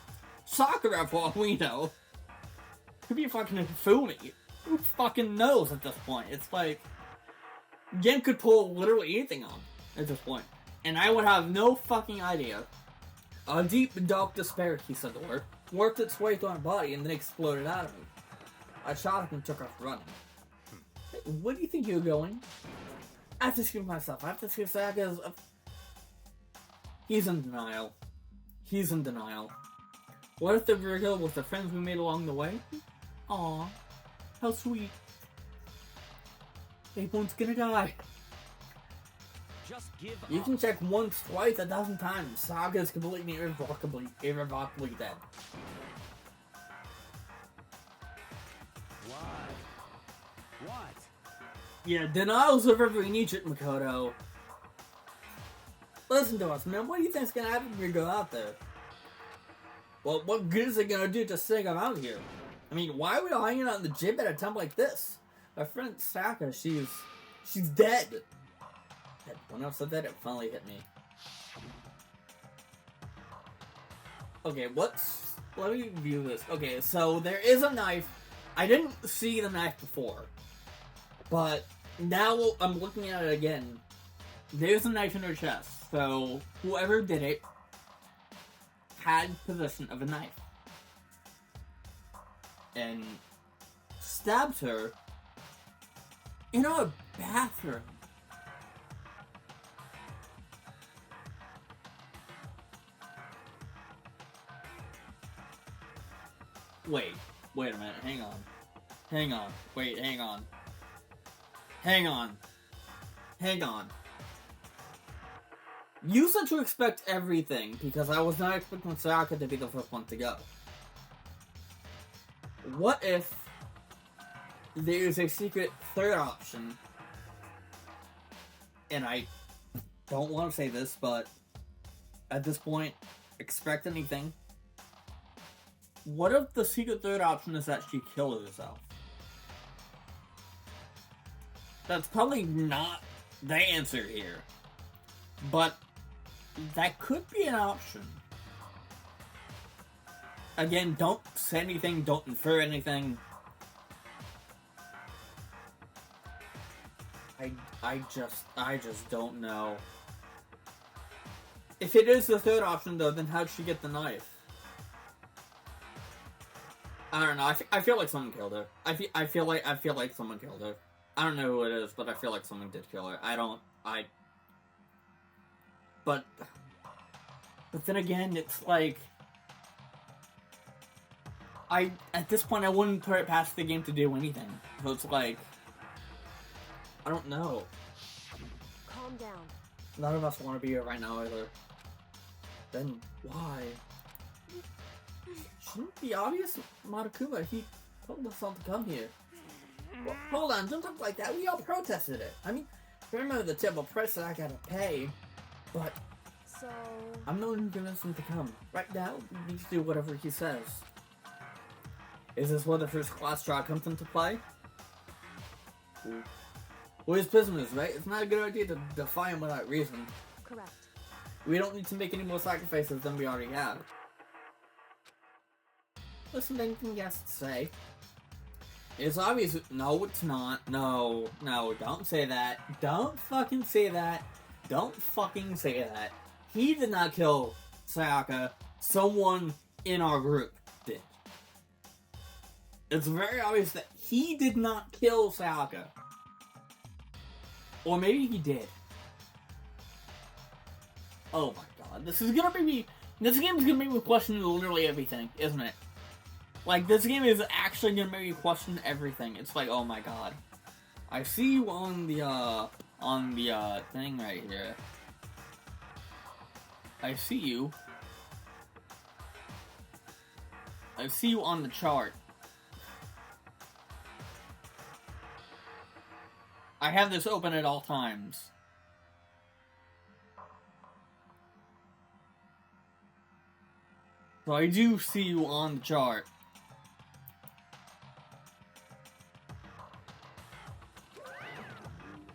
Sakura for all we know. It could be fucking Fumi. Who fucking knows at this point? It's like, Gen could pull literally anything on at this point. And I would have no fucking idea. A deep, dark despair, he said the word, worked its way through my body and then exploded out of me. I shot him and took off running. Where do you think you're going? I have to excuse myself. I have to excuse Saka's... He's in denial. He's in denial. What if the Virgo was the friends we made along the way? Aw, how sweet. Everyone's gonna die. Just give You up. can check once, twice, 1,000 times. Saga is completely irrevocably dead. Why? What? Yeah, denials are very Egypt, Makoto. Listen to us, man. What do you think's gonna happen if we go out there? Well, what good is it gonna do to say I'm out here? I mean, why are we all hanging out in the gym at a time like this? My friend Saka, she's dead. When I said that, it finally hit me. Okay, let me view this. Okay, so there is a knife. I didn't see the knife before, but now I'm looking at it again. There's a knife in her chest, so whoever did it had possession of a knife and stabbed her in a bathroom. Wait a minute, hang on. Wait, hang on. You said to expect everything, because I was not expecting Sayaka to be the first one to go. What if there's a secret third option? And I don't want to say this, but at this point, expect anything. What if the secret third option is that she killed herself? That's probably not the answer here. But that could be an option. Again, don't say anything, don't infer anything. I just don't know. If it is the third option though, then how'd she get the knife? I don't know. I feel like someone killed her. I feel like someone killed her. I don't know who it is, but I feel like someone did kill her. But then again, it's like at this point I wouldn't put it past the game to do anything. So it's like I don't know. Calm down. None of us want to be here right now either. Then why? Shouldn't it be obvious, Matakuma? He told us all to come here. Well, hold on, don't talk like that. We all protested it. I mean, remember the typical price that I gotta pay, but So... I'm the one who convinced him to come. Right now, we need to do whatever he says. Is this where the first class draw comes into play? Well, his business, right? It's not a good idea to defy him without reason. Correct. We don't need to make any more sacrifices than we already have. Listen to anything he has to say. It's obvious. No, it's not. No, don't say that. Don't fucking say that. Don't fucking say that. He did not kill Sayaka. Someone in our group did. It's very obvious that he did not kill Sayaka. Or maybe he did. Oh my god. This game is gonna make me question literally everything, isn't it? Like, this game is actually gonna make me question everything. It's like, oh my god. I see you on the thing right here. I see you. I see you on the chart. I have this open at all times. So I do see you on the chart.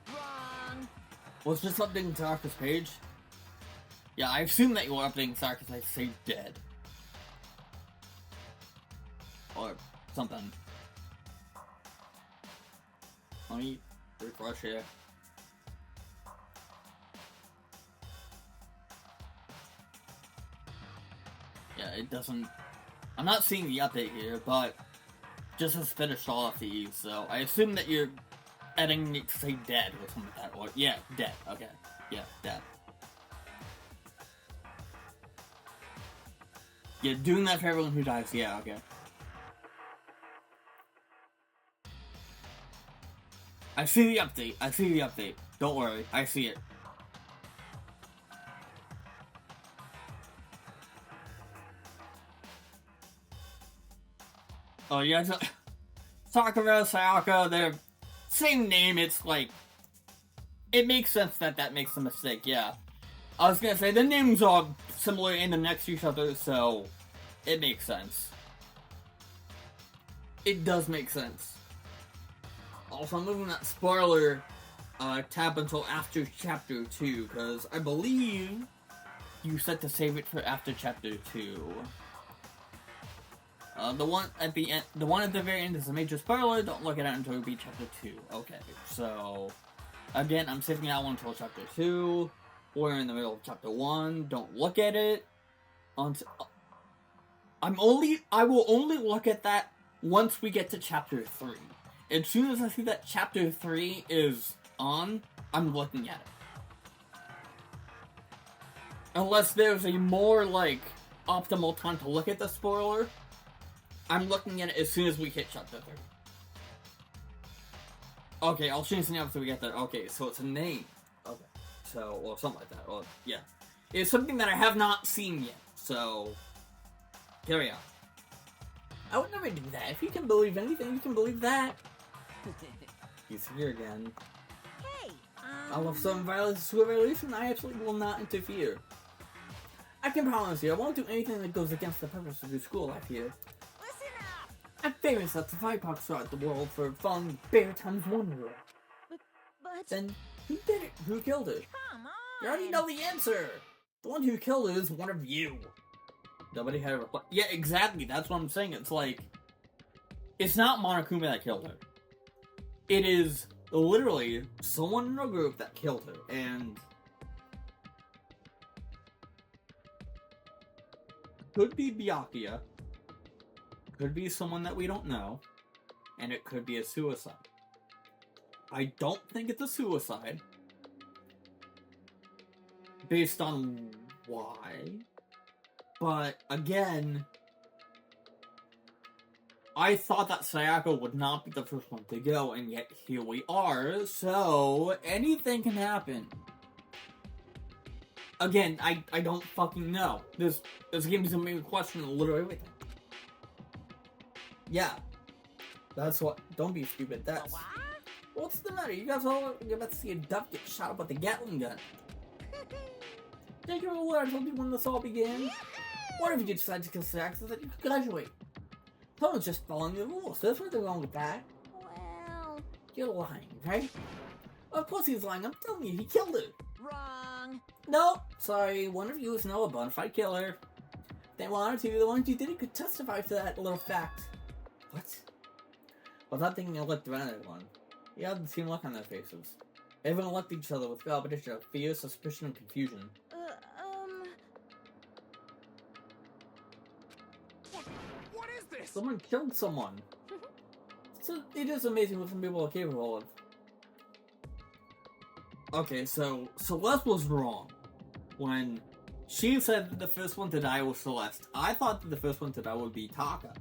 Wrong. Was this updating Sarka's page? Yeah, I assume that you were updating Sarka's I say dead. Or something. Let me refresh here. Yeah, it doesn't... I'm not seeing the update here, but just has finished all of these, so I assume that you're editing it to say dead or something like that. Or, yeah, dead. Okay. Yeah, dead. Yeah, doing that for everyone who dies. Yeah, okay. I see the update. I see the update. Don't worry. I see it. Oh, yeah. Sakura, Sayaka, they're same name. It's like... It makes sense that that makes a mistake, yeah. I was gonna say, the names are similar and next to each other, so... It makes sense. It does make sense. Also, I'm moving that spoiler tab until after Chapter 2, because I believe you set to save it for after Chapter 2. The one at the end, the one at the very end is a major spoiler. Don't look at it until we beat Chapter 2. Okay, so again, I'm saving that one until Chapter 2. We're in the middle of Chapter 1. Don't look at it until I will only look at that once we get to Chapter 3. As soon as I see that Chapter 3 is on, I'm looking at it. Unless there's a more, like, optimal time to look at the spoiler, I'm looking at it as soon as we hit Chapter 3. Okay, I'll change the name after we get there. Okay, so it's a name. Okay, so, or something like that. Well, yeah. It's something that I have not seen yet, so... Carry on. I would never do that. If you can believe anything, you can believe that. He's here again. Hey, I love some violence to a revolution. I absolutely will not interfere. I can promise you, I won't do anything that goes against the purpose of your school life here. listen up. I'm famous at the Vipox throughout the world for following Bear times 1 rule. But Then, who did it? Who killed it? come on. You already know the answer! The one who killed it is one of you. Nobody had a reply. Yeah, exactly. That's what I'm saying. It's like... It's not Monokuma that killed her. It is literally someone in a group that killed her. And... Could be Byakuya. Could be someone that we don't know. And it could be a suicide. I don't think it's a suicide. Based on why. But, again, I thought that Sayaka would not be the first one to go, and yet here we are, so anything can happen. Again, I don't fucking know. This game is gonna make me question literally everything. Yeah. That's what, don't be stupid, that's... What? What's the matter? You guys all, you're about to see a duck get shot up with a Gatling gun. Take your what I told you when this all began. What if you decide to kill Sayaka so that you could graduate? Someone's just following the rules. There's nothing wrong with that. Well, You're lying, right? Of course he's lying. I'm telling you, he killed her. wrong. No, sorry. One of you is now a bona fide killer. If they wanted to, the ones you did it could testify to that little fact. What? Without thinking, I looked around at everyone. You had the same look on their faces. Everyone looked at each other with a combination of fear, suspicion, and confusion. What is this? Someone killed someone. So it is amazing what some people are capable of. Okay, so Celeste was wrong when she said that the first one to die was Celeste. I thought that the first one to die would be Taka.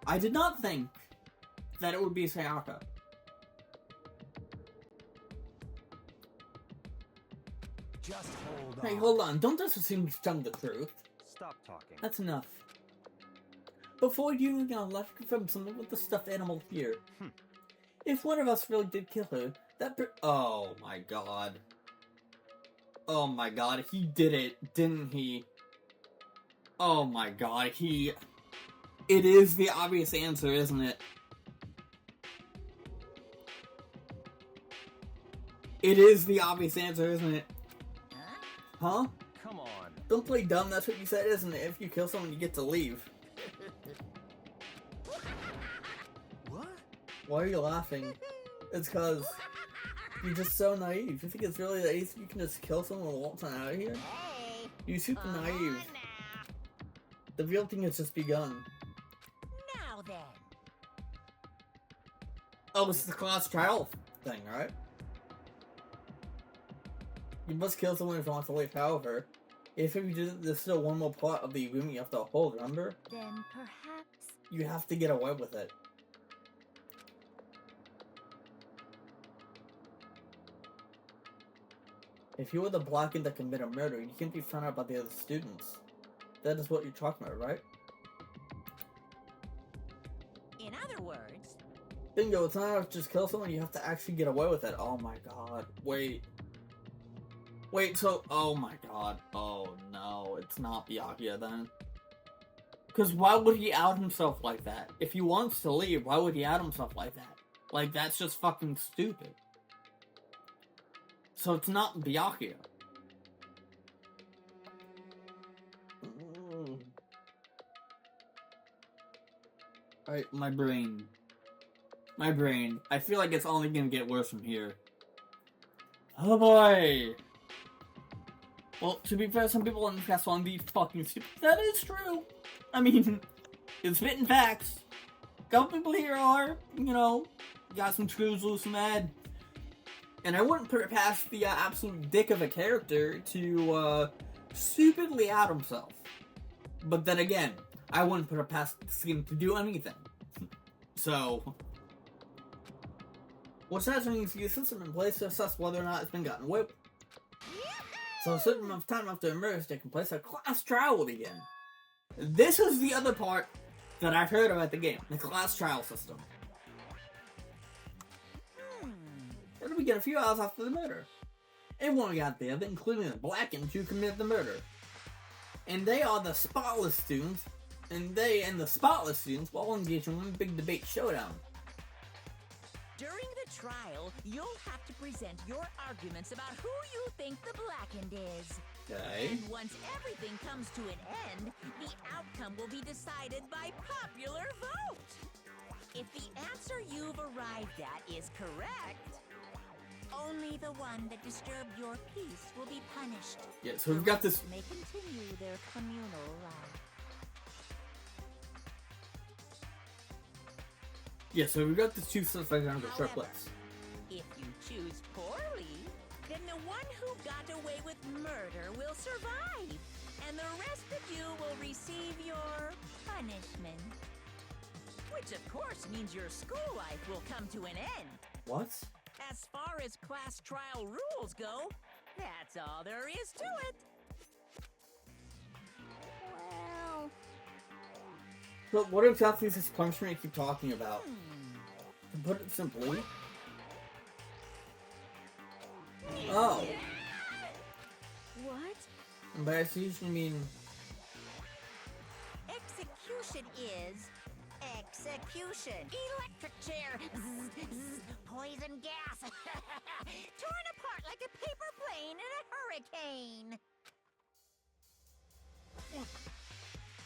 I did not think that it would be Sayaka. Just hold on. Hey, hold on. Don't just assume you're telling the truth. Stop talking. That's enough. Before you left from someone with the stuffed animal here. If one of us really did kill her, oh my god. Oh my god, he did it, didn't he? Oh my god, It is the obvious answer, isn't it? It is the obvious answer, isn't it? Huh? Come on. Don't play dumb, that's what you said, isn't it? If you kill someone, you get to leave. What? Why are you laughing? It's cause you're just so naive. You think it's really that easy? You can just kill someone and walk on out of here? Hey, You're super naive. now. The real thing has just begun. Now then. Oh, this is the class trial thing, right? You must kill someone if you want to leave. However, if you do, there's still one more part of the agreement you have to uphold, remember? Then perhaps. You have to get away with it. If you were the blackened that commit a murder, you can't be found out by the other students. That is what you're talking about, right? In other words, Bingo, it's not enough to just kill someone, you have to actually get away with it. Oh my god. Wait, so, oh my god. Oh no, it's not Byakuya then. Because why would he out himself like that? If he wants to leave, why would he out himself like that? Like, that's just fucking stupid. So it's not Byakuya. Alright, my brain. I feel like it's only gonna get worse from here. Oh boy! Well, to be fair, some people in the cast want to be fucking stupid. That is true! I mean, it's spitting facts. A couple people here are, got some screws loose in the head. And I wouldn't put it past the absolute dick of a character to stupidly out himself. But then again, I wouldn't put it past him to do anything. So, what's that means to get a system in place to assess whether or not it's been gotten away with. So a certain amount of time after a murder has taken place, a class trial will begin. This is the other part that I've heard about the game, the class trial system. It'll begin a few hours after the murder. Everyone got there, including the blackened who committed the murder. And they are the spotless students, and the spotless students will all engage in one big debate showdown. during the trial, you'll have to present your arguments about who you think the blackened is. Okay. And once everything comes to an end, the outcome will be decided by popular vote. If the answer you've arrived at is correct, only the one that disturbed your peace will be punished. Yeah, so we've got this. May continue their communal life. Yeah, so we've got the two stuff right down to the short However, place. if you choose poorly, then the one who got away with murder will survive, and the rest of you will receive your punishment. Which, of course, means your school life will come to an end. What? As far as class trial rules go, that's all there is to it. Well, But what exactly is this punishment you keep talking about? To put it simply. Oh. what? By execution, you mean. Execution is execution. Electric chair. Zzz, zzz, poison gas. Torn apart like a paper plane in a hurricane.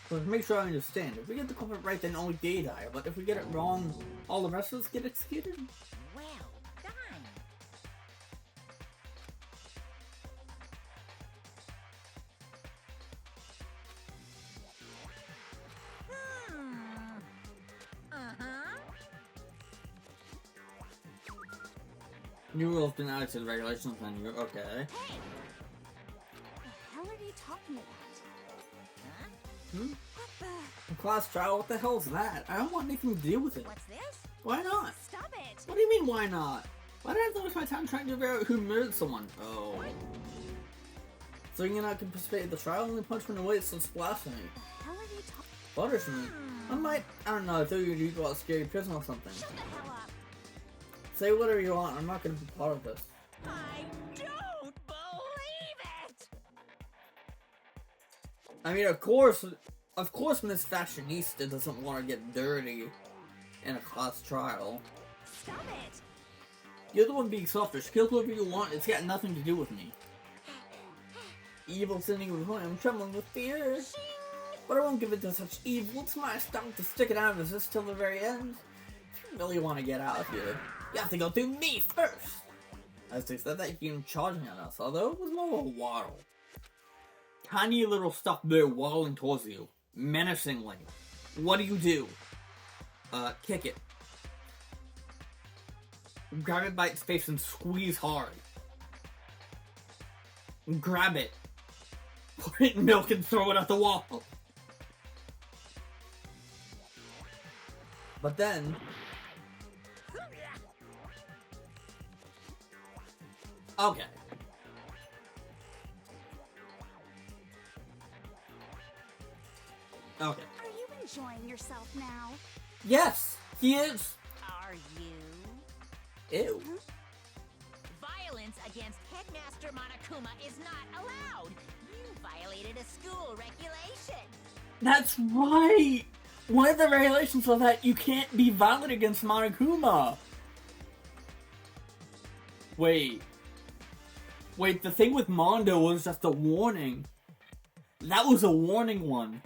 So to make sure I understand, if we get the culprit right, then only they die. But if we get it wrong, all the rest of us get executed? Well done. Uh-huh. New rules been added to the regulations menu. Okay. Hey. The hell are you talking about? Huh? Hmm? What the? A class trial? What the hell is that? I don't want anything to do with it. What's this? Why not? Stop it! What do you mean, why not? Why did I have to waste my time trying to figure out who murdered someone? Oh. So you're not going to participate in the trial? Only punishment awaits, so splash me. The hell are you talking? Butters me. I don't know, I thought you were going to go out scary prison or something. Shut the hell up. Say whatever you want. I'm not gonna be part of this. I don't believe it! I mean, of course, Miss Fashionista doesn't want to get dirty in a class trial. Stop it! You're the one being selfish. Kill whoever you want. It's got nothing to do with me. Evil sitting with me. I'm trembling with fear. But I won't give it to such evil. It's my stomach to stick it out and resist till the very end. If you really want to get out of here, you have to go through me first. As they said that, you came charging at us, although it was more of a waddle. Tiny little stuffed bear waddling towards you, menacingly. What do? Kick it. Grab it by its face and squeeze hard. Grab it. Put it in milk and throw it at the wall. But then... Okay. Okay. Are you enjoying yourself now? Yes, he is. Are you? Ew. Violence against Headmaster Monokuma is not allowed. You violated a school regulation. That's right. One of the regulations was that you can't be violent against Monokuma. Wait, the thing with Mondo was just a warning. That was a warning one.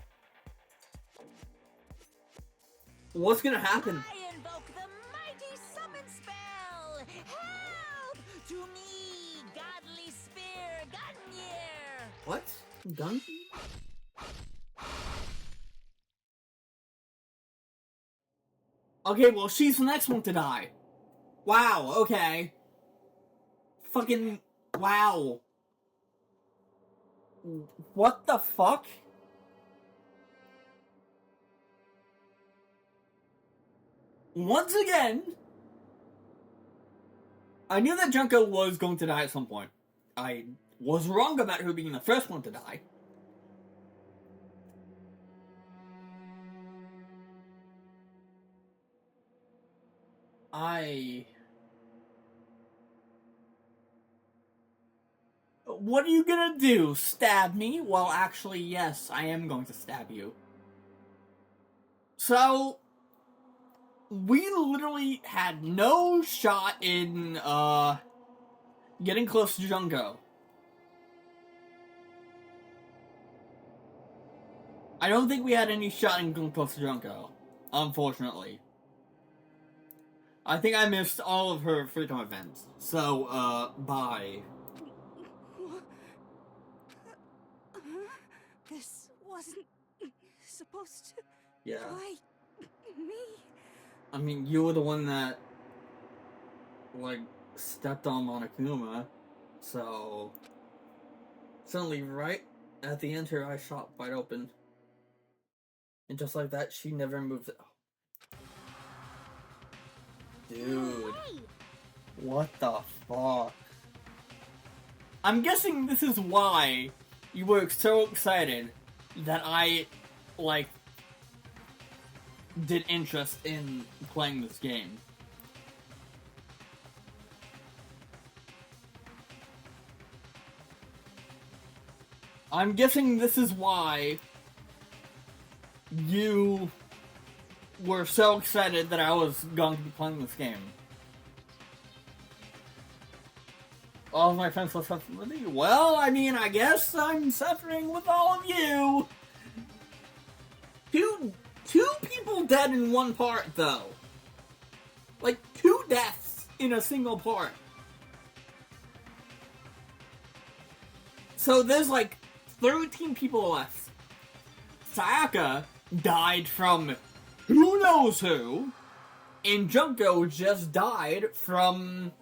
What's gonna happen? I invoke the mighty summon spell! Help! To me, godly spear, Gunyear! What? Gun? Okay, well, she's the next one to die. Wow, okay. Fucking... wow. What the fuck? Once again, I knew that Junko was going to die at some point. I was wrong about her being the first one to die. What are you gonna do? Stab me? Well, actually, yes, I am going to stab you. So... we literally had no shot in, getting close to Junko. I don't think we had any shot in getting close to Junko, unfortunately. I think I missed all of her freedom events. So, bye. This wasn't supposed to Yeah. me. I mean, you were the one that, like, stepped on Monokuma, so... suddenly, right at the end, her eyes shot wide open. And just like that, she never moved it. Dude. What the fuck? I'm guessing this is why you were so excited that I, like, did interest in playing this game. I'm guessing this is why you were so excited that I was going to be playing this game. All of my friends were suffering with me. Well, I mean, I guess I'm suffering with all of you. Two people dead in one part, though. Like, 2 deaths in a single part. So there's like 13 people left. Sayaka died from who knows who, and Junko just died from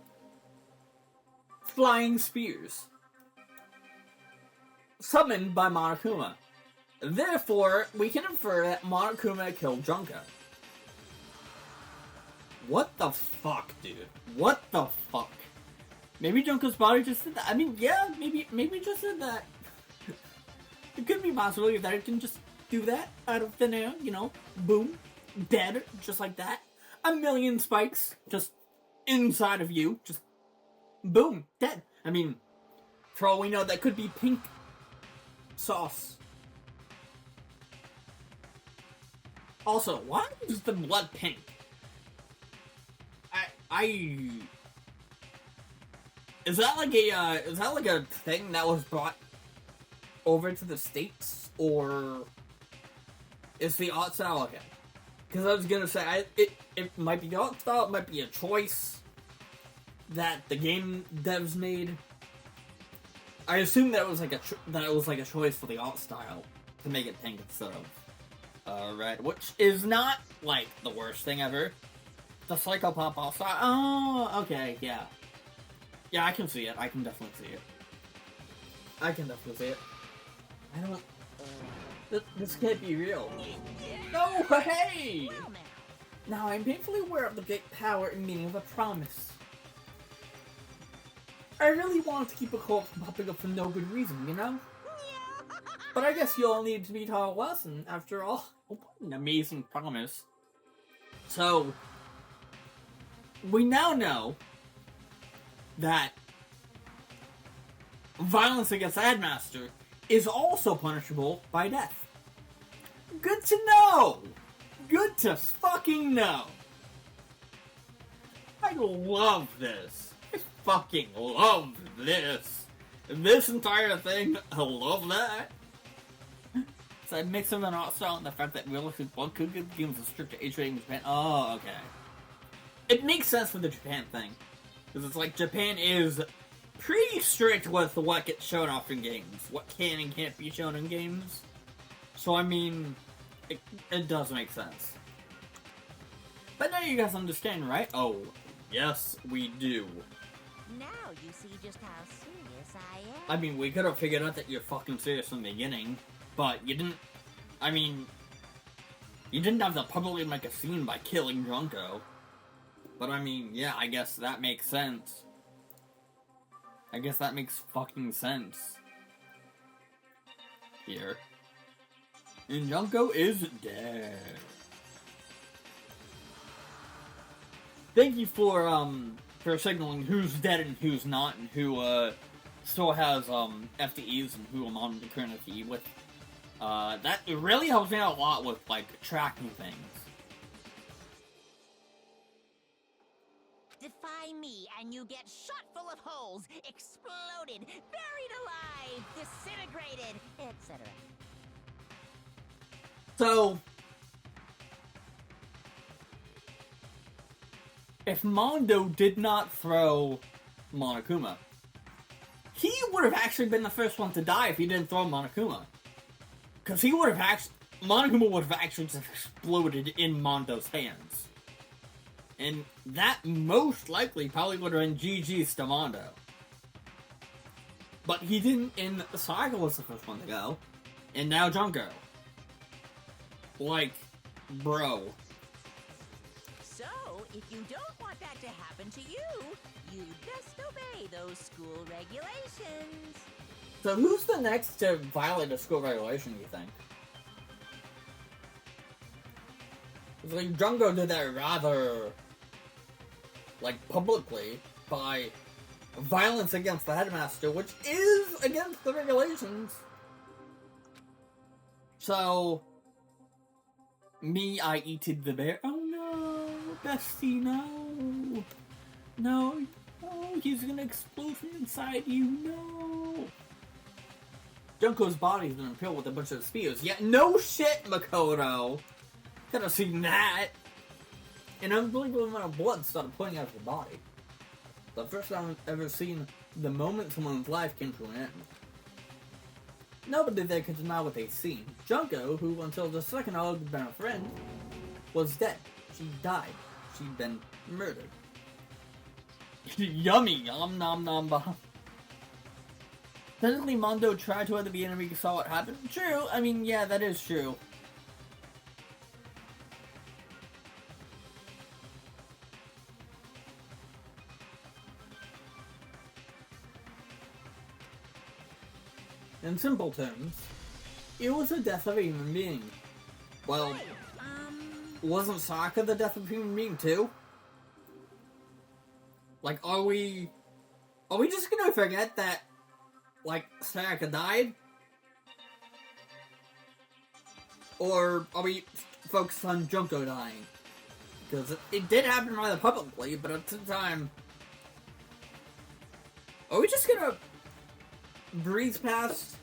flying spears. Summoned by Monokuma. Therefore, we can infer that Monokuma killed Junko. What the fuck, dude? What the fuck? Maybe Junko's body just did that. I mean, yeah, maybe it just did that. It could be possible that it can just do that out of thin air, you know, boom, dead, just like that. A million spikes, just inside of you. Just boom, dead. I mean, for all we know, that could be pink sauce. Also, why is the blood pink? Is that like a thing that was brought over to the States, or is the art style okay? Because I was gonna say, it might be the art style, it might be a choice that the game devs made. I assume that it was like a choice for the art style to make it pink instead of red, which is not like the worst thing ever. The Psychopop art style. Oh, okay, yeah. Yeah, I can see it. I can definitely see it. I can definitely see it. I don't... This can't be real. No, hey! Well, Now, I'm painfully aware of the great power and meaning of a promise. I really wanted to keep a corpse from popping up for no good reason, you know? But I guess you all need to be taught a lesson, after all. Oh, what an amazing promise. So, we now know that violence against the headmaster is also punishable by death. Good to know! Good to fucking know! I love this. I fucking love this. This entire thing, I love that. So I mix of an art style and the fact that realistic blood could give games a stricter age rating in Japan. Oh, okay. It makes sense for the Japan thing. Because it's like, Japan is pretty strict with what gets shown off in games. What can and can't be shown in games. So, I mean, it does make sense. But now you guys understand, right? Oh, yes, we do. now you see just how serious I am. I mean, we could have figured out that you're fucking serious from the beginning. But you didn't... I mean... You didn't have to publicly make a scene by killing Drunko. But I mean, yeah, I guess that makes sense. I guess that makes fucking sense. Here. And Junko is dead. Thank you for signaling who's dead and who's not, and who, still has, FTEs and who I'm on the current FTE with. That really helps me out a lot with, like, tracking things. Defy me, and you get shot full of holes, exploded, buried alive, disintegrated, etc. So, if Mondo did not throw Monokuma, he would have actually been the first one to die if he didn't throw Monokuma. Because he would have Monokuma would have actually just exploded in Mondo's hands. And that most likely probably would have been GG's to Mondo. But he didn't, and Saga was the first one to go. And now Junko. Like, bro. So, if you don't want that to happen to you, you best obey those school regulations. So who's the next to violate a school regulation, you think? It's like, Junko did that rather... like, publicly, by violence against the headmaster, which is against the regulations. So, I eated the bear. Oh no, bestie, no. No, he's gonna explode from inside you, no. Junko's body's been filled with a bunch of spears. Yeah, no shit, Makoto. Could have seen that. An unbelievable amount of blood started pouring out of her body. The first time I've ever seen the moment someone's life came to an end. Nobody there could deny what they'd seen. Junko, who until the second all had been a friend, was dead. She died. She'd been murdered. Yummy! Yum nom nom bah. Technically, Mondo tried to at the enemy saw what happened. True, I mean, yeah, that is true. In simple terms, it was the death of a human being. Well, wasn't Sokka the death of a human being too? Like, are we just gonna forget that, like, Sayaka died? Or are we focused on Junko dying? Because it did happen rather publicly, but at the time... Are we just gonna breeze past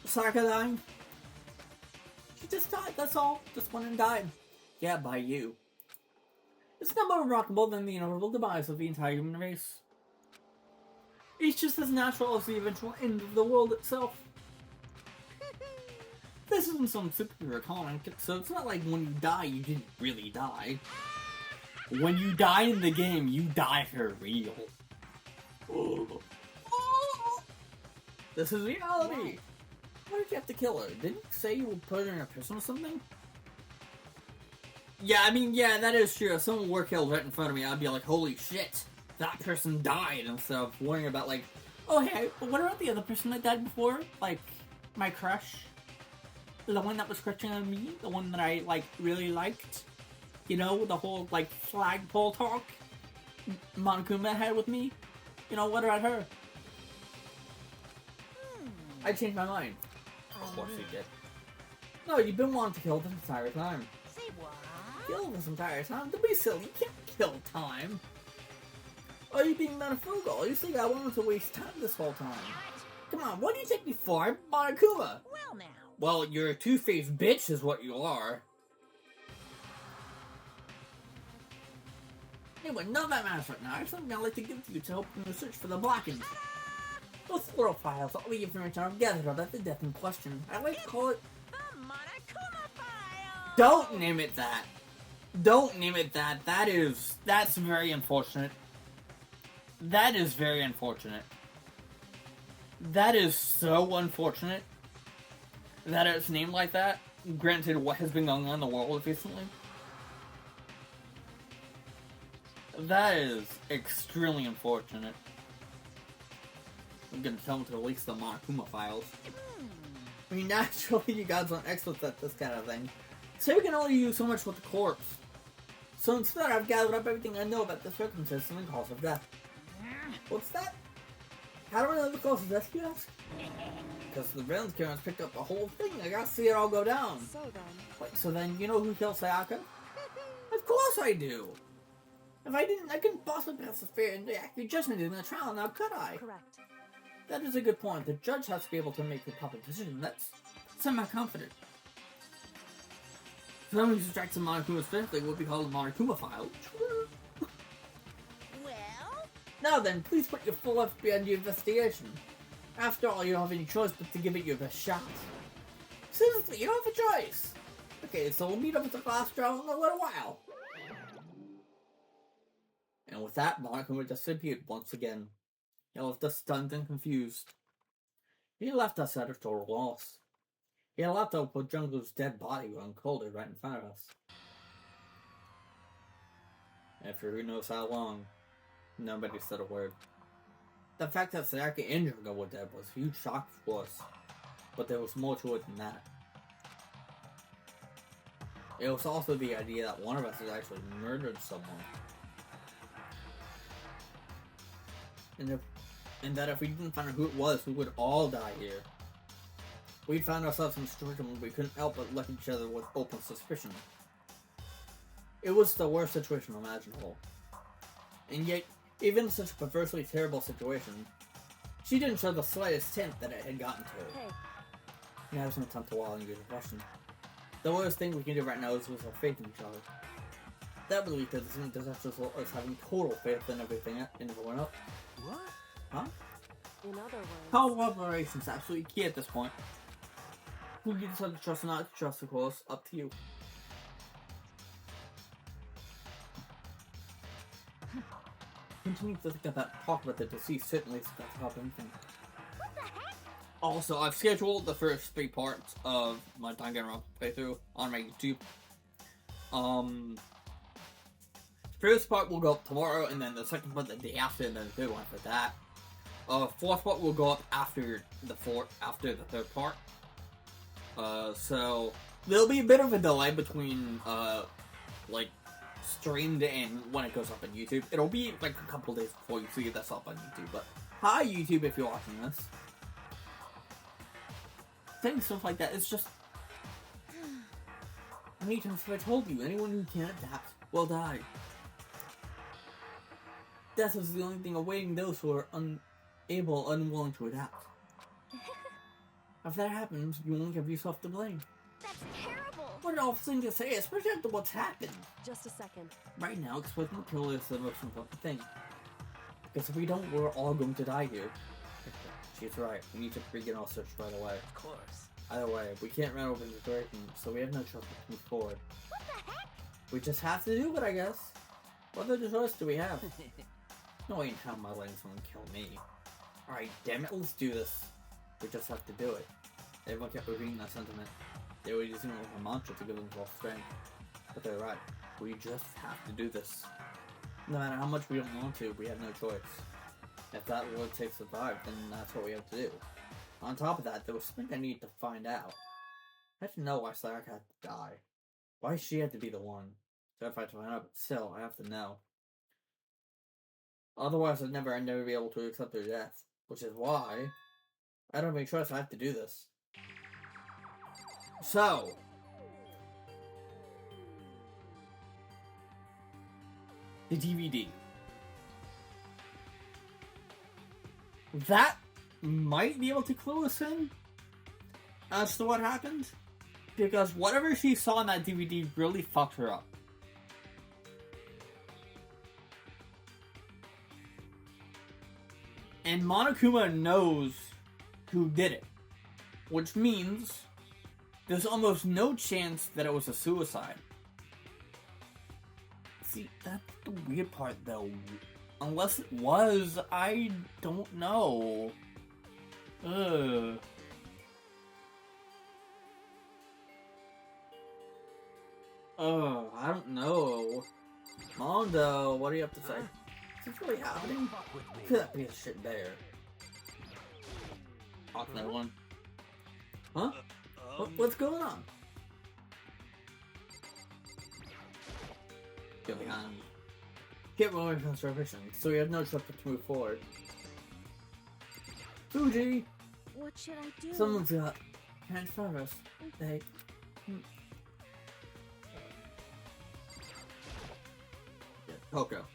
Sayaka dying? She just died, that's all. Just went and died. Yeah, by you. It's not more remarkable than the inevitable demise of the entire human race. It's just as natural as the eventual end of the world itself. This isn't some superhero comic, so it's not like when you die, you didn't really die. When you die in the game, you die for real. This is reality! Why did you have to kill her? Didn't you say you would put her in a prison or something? Yeah, I mean, yeah, that is true. If someone were killed right in front of me, I'd be like, holy shit, that person died, instead of worrying about, like, oh, hey, but what about the other person that died before? Like, my crush? The one that was crushing on me? The one that I, like, really liked? You know, the whole, like, flagpole talk Monokuma had with me? You know, what about her? I changed my mind. Of course you did. No, you've been wanting to kill this entire time. Say what? Kill this entire time? Don't be silly, you can't kill time. Are you being metaphorical? You think I wanted to waste time this whole time? Come on, what do you take me for? I'm Monokuma! Well now. Well, you're a two-faced bitch is what you are. Anyway, none of that matters right now. I have something I'd like to give to you to help in the search for the blockings. Those little files, all the information I've gathered about the death in question. I like to call it... The Monokuma file. Don't name it that! Don't name it that. That's very unfortunate. That is very unfortunate. That is so unfortunate that it's named like that. Granted, what has been going on in the world recently. That is extremely unfortunate. I'm gonna tell them to release the Monokuma files. I mean, naturally, you guys aren't experts at this kind of thing. So we can only use so much with the corpse. So instead, I've gathered up everything I know about the circumstances and cause of death. What's that? How do I know the cause of death, you ask? Because the surveillance cameras picked up the whole thing. I gotta see it all go down. So then... Wait, so then you know who killed Sayaka? Of course I do! If I didn't, I couldn't possibly pass the fair and accurate judgment in the trial, now could I? Correct. That is a good point. The judge has to be able to make a proper decision. That's semi-confident. Someone who subtracts the Monokuma specifically would be called a Monokuma file. Well? Now then, please put your full effort behind your investigation. After all, you don't have any choice but to give it your best shot. Seriously, you don't have a choice! Okay, so we'll meet up at the class trial in a little while. And with that, Monokuma disappeared once again. He left us stunned and confused. He left us at a total loss. He left us with Junko's dead body uncoated right in front of us. After who knows how long, nobody said a word. The fact that Sayaka and Junko were dead was a huge shock for us, but there was more to it than that. It was also the idea that one of us had actually murdered someone. And that if we didn't find out who it was, we would all die here. We'd found ourselves in a situation where we couldn't help but look at each other with open suspicion. It was the worst situation imaginable. And yet, even in such a perversely terrible situation, she didn't show the slightest hint that it had gotten to her. Hey. You have some time to while and use a question. The worst thing we can do right now is lose our faith in each other. That belief doesn't just result us having total faith in everything and everyone else. What? Huh? In other words... Cooperation is absolutely key at this point. Who you decide to trust or not to trust, of course, up to you. Continue to think about talk about the deceased certainly is not to help anything. What the heck? Also, I've scheduled the first 3 parts of my Danganronpa playthrough on my YouTube. First part will go up tomorrow, and then the second part the day after, and then the third one for that. Fourth part will go up after the third part. So there'll be a bit of a delay between like streamed in when it goes up on YouTube. It'll be like a couple days before you see this up on YouTube. But hi, YouTube, if you're watching this. Saying stuff like that, it's just... How many times have I told you? Anyone who can't adapt will die. Death is the only thing awaiting those who are unwilling to adapt. If that happens, you won't have yourself to blame. That's terrible. What an awful thing to say, especially after what's happened. Just a second. Right now, expecting to kill is the most important thing. Because if we don't, we're all going to die here. She's right. We need to begin our search right away. Of course. Either way, we can't run over the direction, so we have no choice but to move forward. What the heck? We just have to do it, I guess. What other choice do we have? No ain't how my letting someone kill me. Alright, damn it, let's do this. We just have to do it. Everyone kept repeating that sentiment. They were using it like a mantra to give themselves strength. But they're right. We just have to do this. No matter how much we don't want to, we have no choice. If that what it takes to survive, then that's what we have to do. On top of that, there was something I need to find out. I have to know why Sayaka had to die. Why she had to be the one. So if I find out, but still, I have to know. Otherwise, I'd never be able to accept her death. Which is why I don't have any choice, I have to do this. So, the DVD. That might be able to clue us in as to what happened. Because whatever she saw in that DVD really fucked her up. And Monokuma knows who did it. Which means there's almost no chance that it was a suicide. See, that's the weird part though. Unless it was, I don't know. I don't know. Mondo, what do you have to say? Is this really happening? Fuck with me. Look at that piece of shit there. Talk to that one. Huh? What's going on? Get behind. Get rolling conservation, so we have no choice but to move forward. Fuji! What should I do? Someone's got can't find us. They... Yeah, Coco.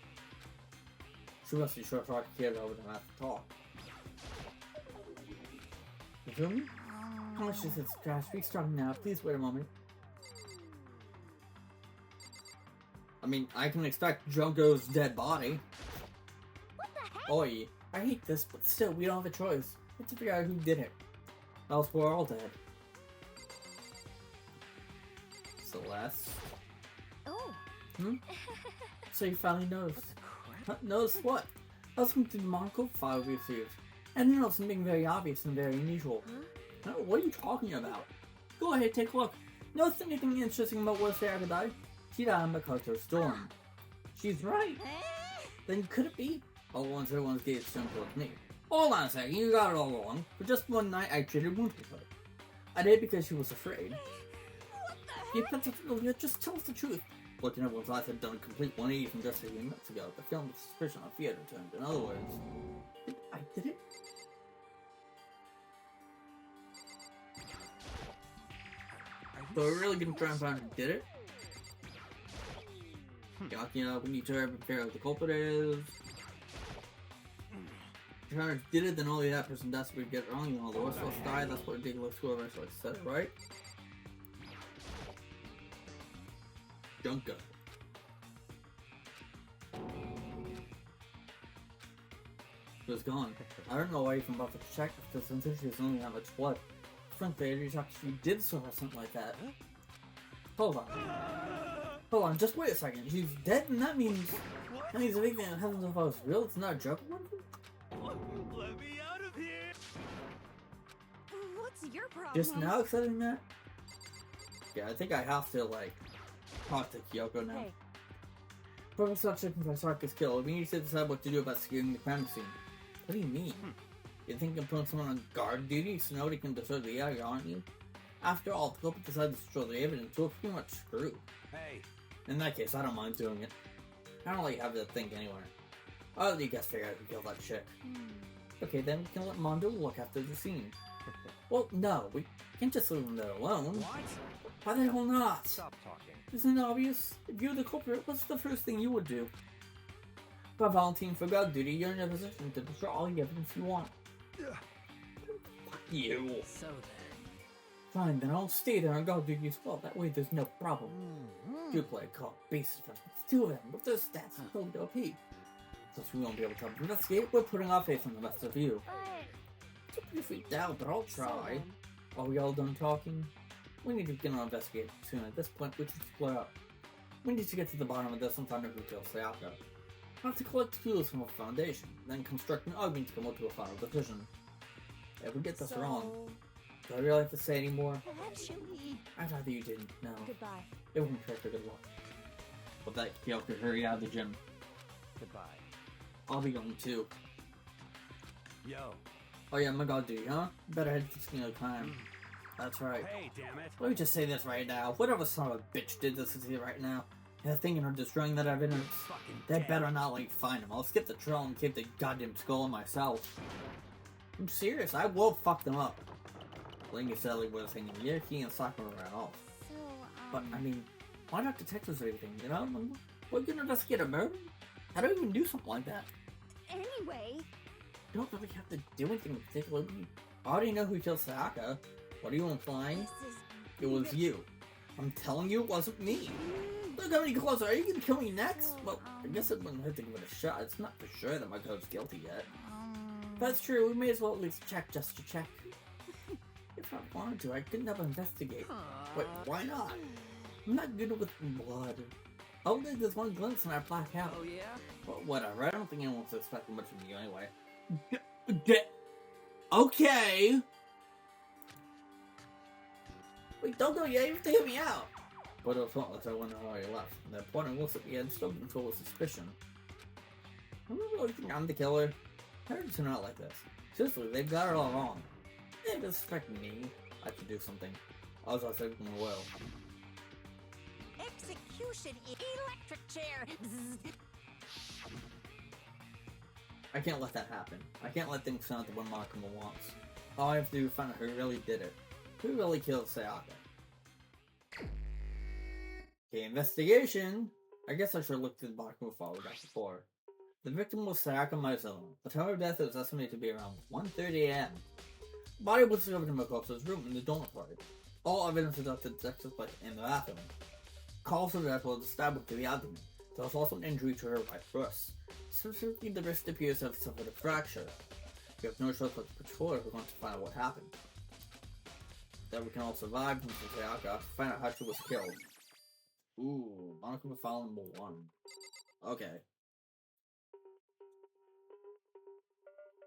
She must be sure if I can get over to have to talk. You feel me? How much is this trash? Be strong now. Please wait a moment. I mean, I can expect Junko's dead body. What the heck? Oi, I hate this, but still, we don't have a choice. We have to figure out who did it. Else we're all dead. Celeste? Oh. So you finally noticed. Huh? Noticed what? I was going through the Monko file we received, and noticed something very obvious and very unusual. Huh? What are you talking about? Go ahead, take a look. Notice anything interesting about where Sayaka died? She died because of a storm. She's right. Then could it be? All once everyone's gave some towards me. Hold on a second, you got it all wrong. For just one night, I treated wounds with her. I did because she was afraid. You just tell us the truth. Looking at everyone's eyes had done a complete 180 from just a few minutes ago. The film with suspicion on fear returned. In other words, I did it? So we're really gonna try and find who did it? Yakina, we need to figure out who the culprit is. If Hunter did it, then only that person does we get it wrong, and all the rest of us die. That's what ridiculous whoever actually said it, right? Junko. He was gone. I don't know why you even bothered to check if this incident is only that much blood. Frankly, I just actually did something like that. Hold on. Hold on, just wait a second. She's dead, and that means everything that happens if I was real. It's not a joke. Let me out of here! What's your problem? Just now accepting that? Yeah, I think I have to, like, talk to Kyoko now. Hey. Purpose of checking for Sarka's kill. We need to decide what to do about securing the crime scene. What do you mean? You think I'm putting someone on guard duty so nobody can destroy the area, aren't you? After all, the culprit decided to destroy the evidence, so we're pretty much screwed. Hey, In that case, I don't mind doing it. I don't really have to think anywhere. I'll let you guys figure out who killed that chick. Okay, then we can let Mondo look after the scene. Well, no, we can't just leave him there alone. What? Why the hell not? Stop talking. Isn't it obvious? If you're the culprit, what's the first thing you would do? By volunteering for guard duty, you're in a position to destroy all the evidence you want. Fuck you. So then. Fine, then I'll stay there on guard duty as well. That way there's no problem. You play called basis for two of them, with their stats and totally OP. Since we won't be able to investigate, we're putting our faith in the rest of you. But I'm pretty freaked out, but I'll so try. then, Are we all done talking? We need to get on investigate soon. At this point, we should split up. We need to get to the bottom of this and find out who killed Sayaka. I have to collect clues from a foundation, then construct an argument to come up to a final decision. If we get this wrong, do I really have to say any more? actually, I'd rather you didn't. No, goodbye. it wouldn't hurt for good luck. With that, Kyo could hurry out of the gym. Goodbye. I'll be going too. Yo. Oh yeah, my god, dude, huh? Better head to the scene of crime. That's right. Hey, damn it. Let me just say this right now. Whatever son of a bitch did this is here right now, and they're thinking of destroying that evidence. Fucking They dead. better not, like, find him. I'll skip the trail and keep the goddamn skull myself. I'm serious, I will fuck them up. Lingy sadly was hanging near, he and Sakura ran off. So, But, I mean, why not detectives or anything, you know? We're gonna investigate a murder? I don't even do something like that. anyway, You don't really have to do anything in particular. I already know who killed Sayaka. What are you implying? this is... It was you. I'm telling you it wasn't me. Look how many closer. Are you gonna kill me next? Well, I guess it wouldn't hurt to give it a shot. It's not for sure that my code's guilty yet. That's true. We may as well at least check just to check. If I wanted to, I couldn't have investigate. Wait, why not? I'm not good with blood. I'll leave this one glimpse and I black out. Oh, yeah? But whatever. I don't think anyone's expecting much from you anyway. Okay. Wait, don't go yet. You have to hear me out. But it was pointless. I wonder how he left. And that point looks at me and still control with suspicion. I don't really think I'm the killer. How did it turn out like this? Seriously, they've got it all wrong. They didn't expect me. I could do something. I was thinking, well. Execution electric chair. Zzz. I can't let that happen. I can't let things turn out the way Makima wants. All I have to do is find out who really did it. Who really killed Sayaka? Okay, investigation! I guess I should look through the Makima file we got before. The victim was Sayaka Mizuno. The time of death is estimated to be around 1:30 a.m. The body was discovered in Makoto's room in the dormitory. All evidence is that the death took place in the bathroom. Cause of death was established to the abdomen. There was also an injury to her right wrist. Specifically, the wrist appears to have suffered a fracture. We have no choice but to patrol if we're going to find out what happened. That we can all survive from Sayaka to find out how she was killed. Ooh, Monica file number 1. Okay.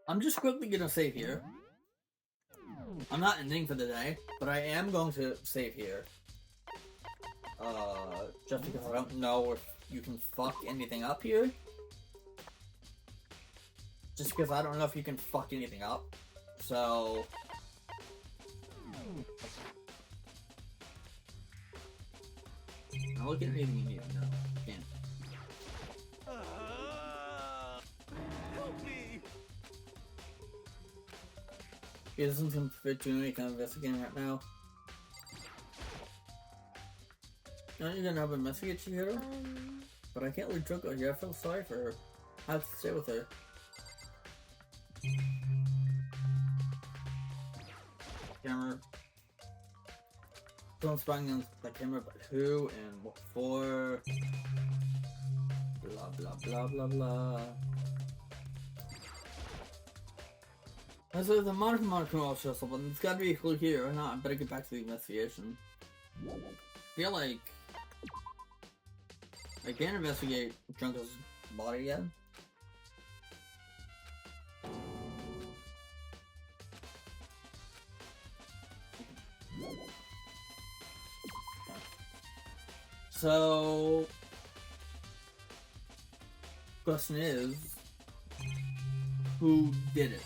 I'm just quickly gonna save here. I'm not ending for the day, but I am going to save here. Just because I don't know if you can fuck anything up here. Just because I don't know if you can fuck anything up. So... I'll look at anything you need. No, you can't. Help me! He doesn't seem fit to anything investigating right now. Aren't you gonna have investigate Chihiro? But I can't leave drunk out here. I feel sorry for her. I have to stay with her. Camera. Someone's spying on the camera, but who and what for? Blah blah blah blah blah. So the Monica all shows up, and it's gotta be a clue here, or not. I better get back to the investigation. I feel like I can't investigate Junko's body yet. So, question is, who did it?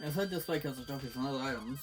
I said this way because of Junko's and other items.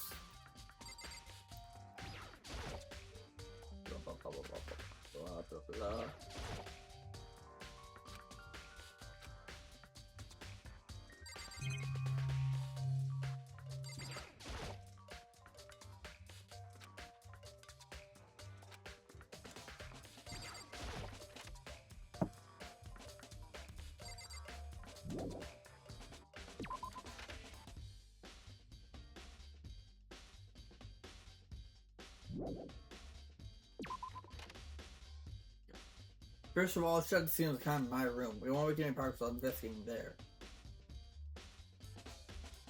First of all, let's check to see if it's kind of my room. We won't be getting parks, so I'm investigating there.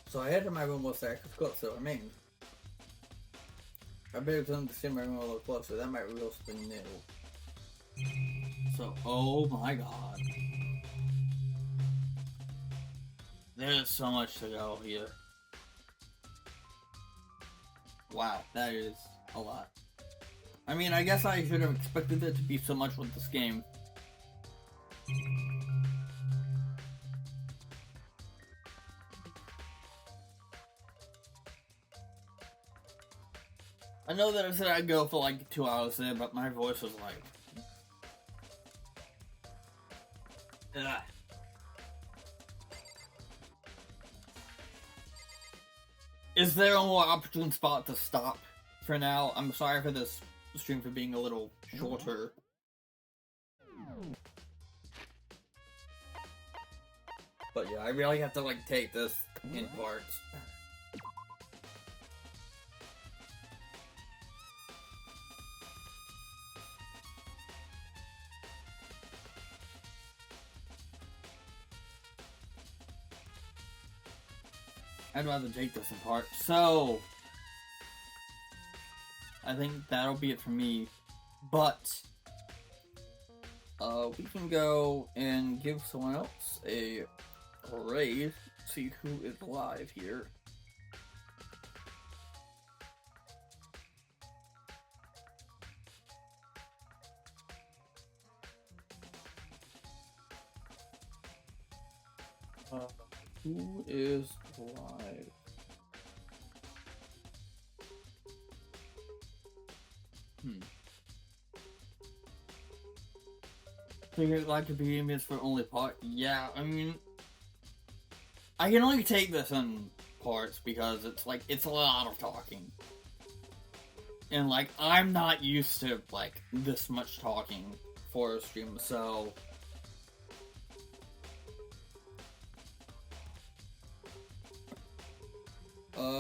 So I headed to my room was there, close, so I mean. I better come to see my room a little closer, that might reveal something new. So, oh my god. There's so much to go here. Wow, that is a lot. I mean, I guess I should have expected it to be so much with this game. I know that I said I'd go for like 2 hours there, but my voice was like... Ugh. Is there a more opportune spot to stop for now? I'm sorry for this stream for being a little shorter. But yeah, I really have to like take this in parts. I'd rather take this in part. So, I think that'll be it for me. But, we can go and give someone else a raid. See who is live here. Who is live? Figure it like a beam is for only part. Yeah, I mean, I can only take this in parts because it's a lot of talking. And like, I'm not used to like this much talking for a stream, so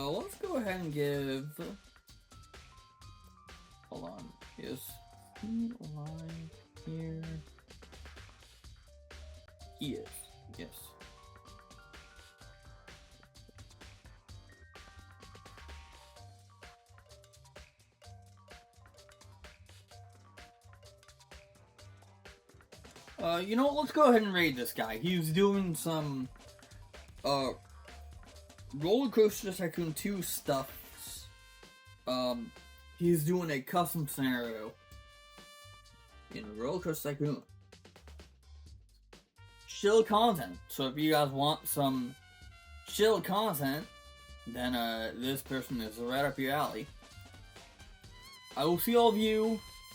let's go ahead and give... Hold on. Is he live here? He is. Yes. You know what? Let's go ahead and raid this guy. He's doing some, Roller Coaster Tycoon 2 stuff. He's doing a custom scenario in Roller Coaster Tycoon. Chill content. So if you guys want some chill content, then this person is right up your alley. I will see all of you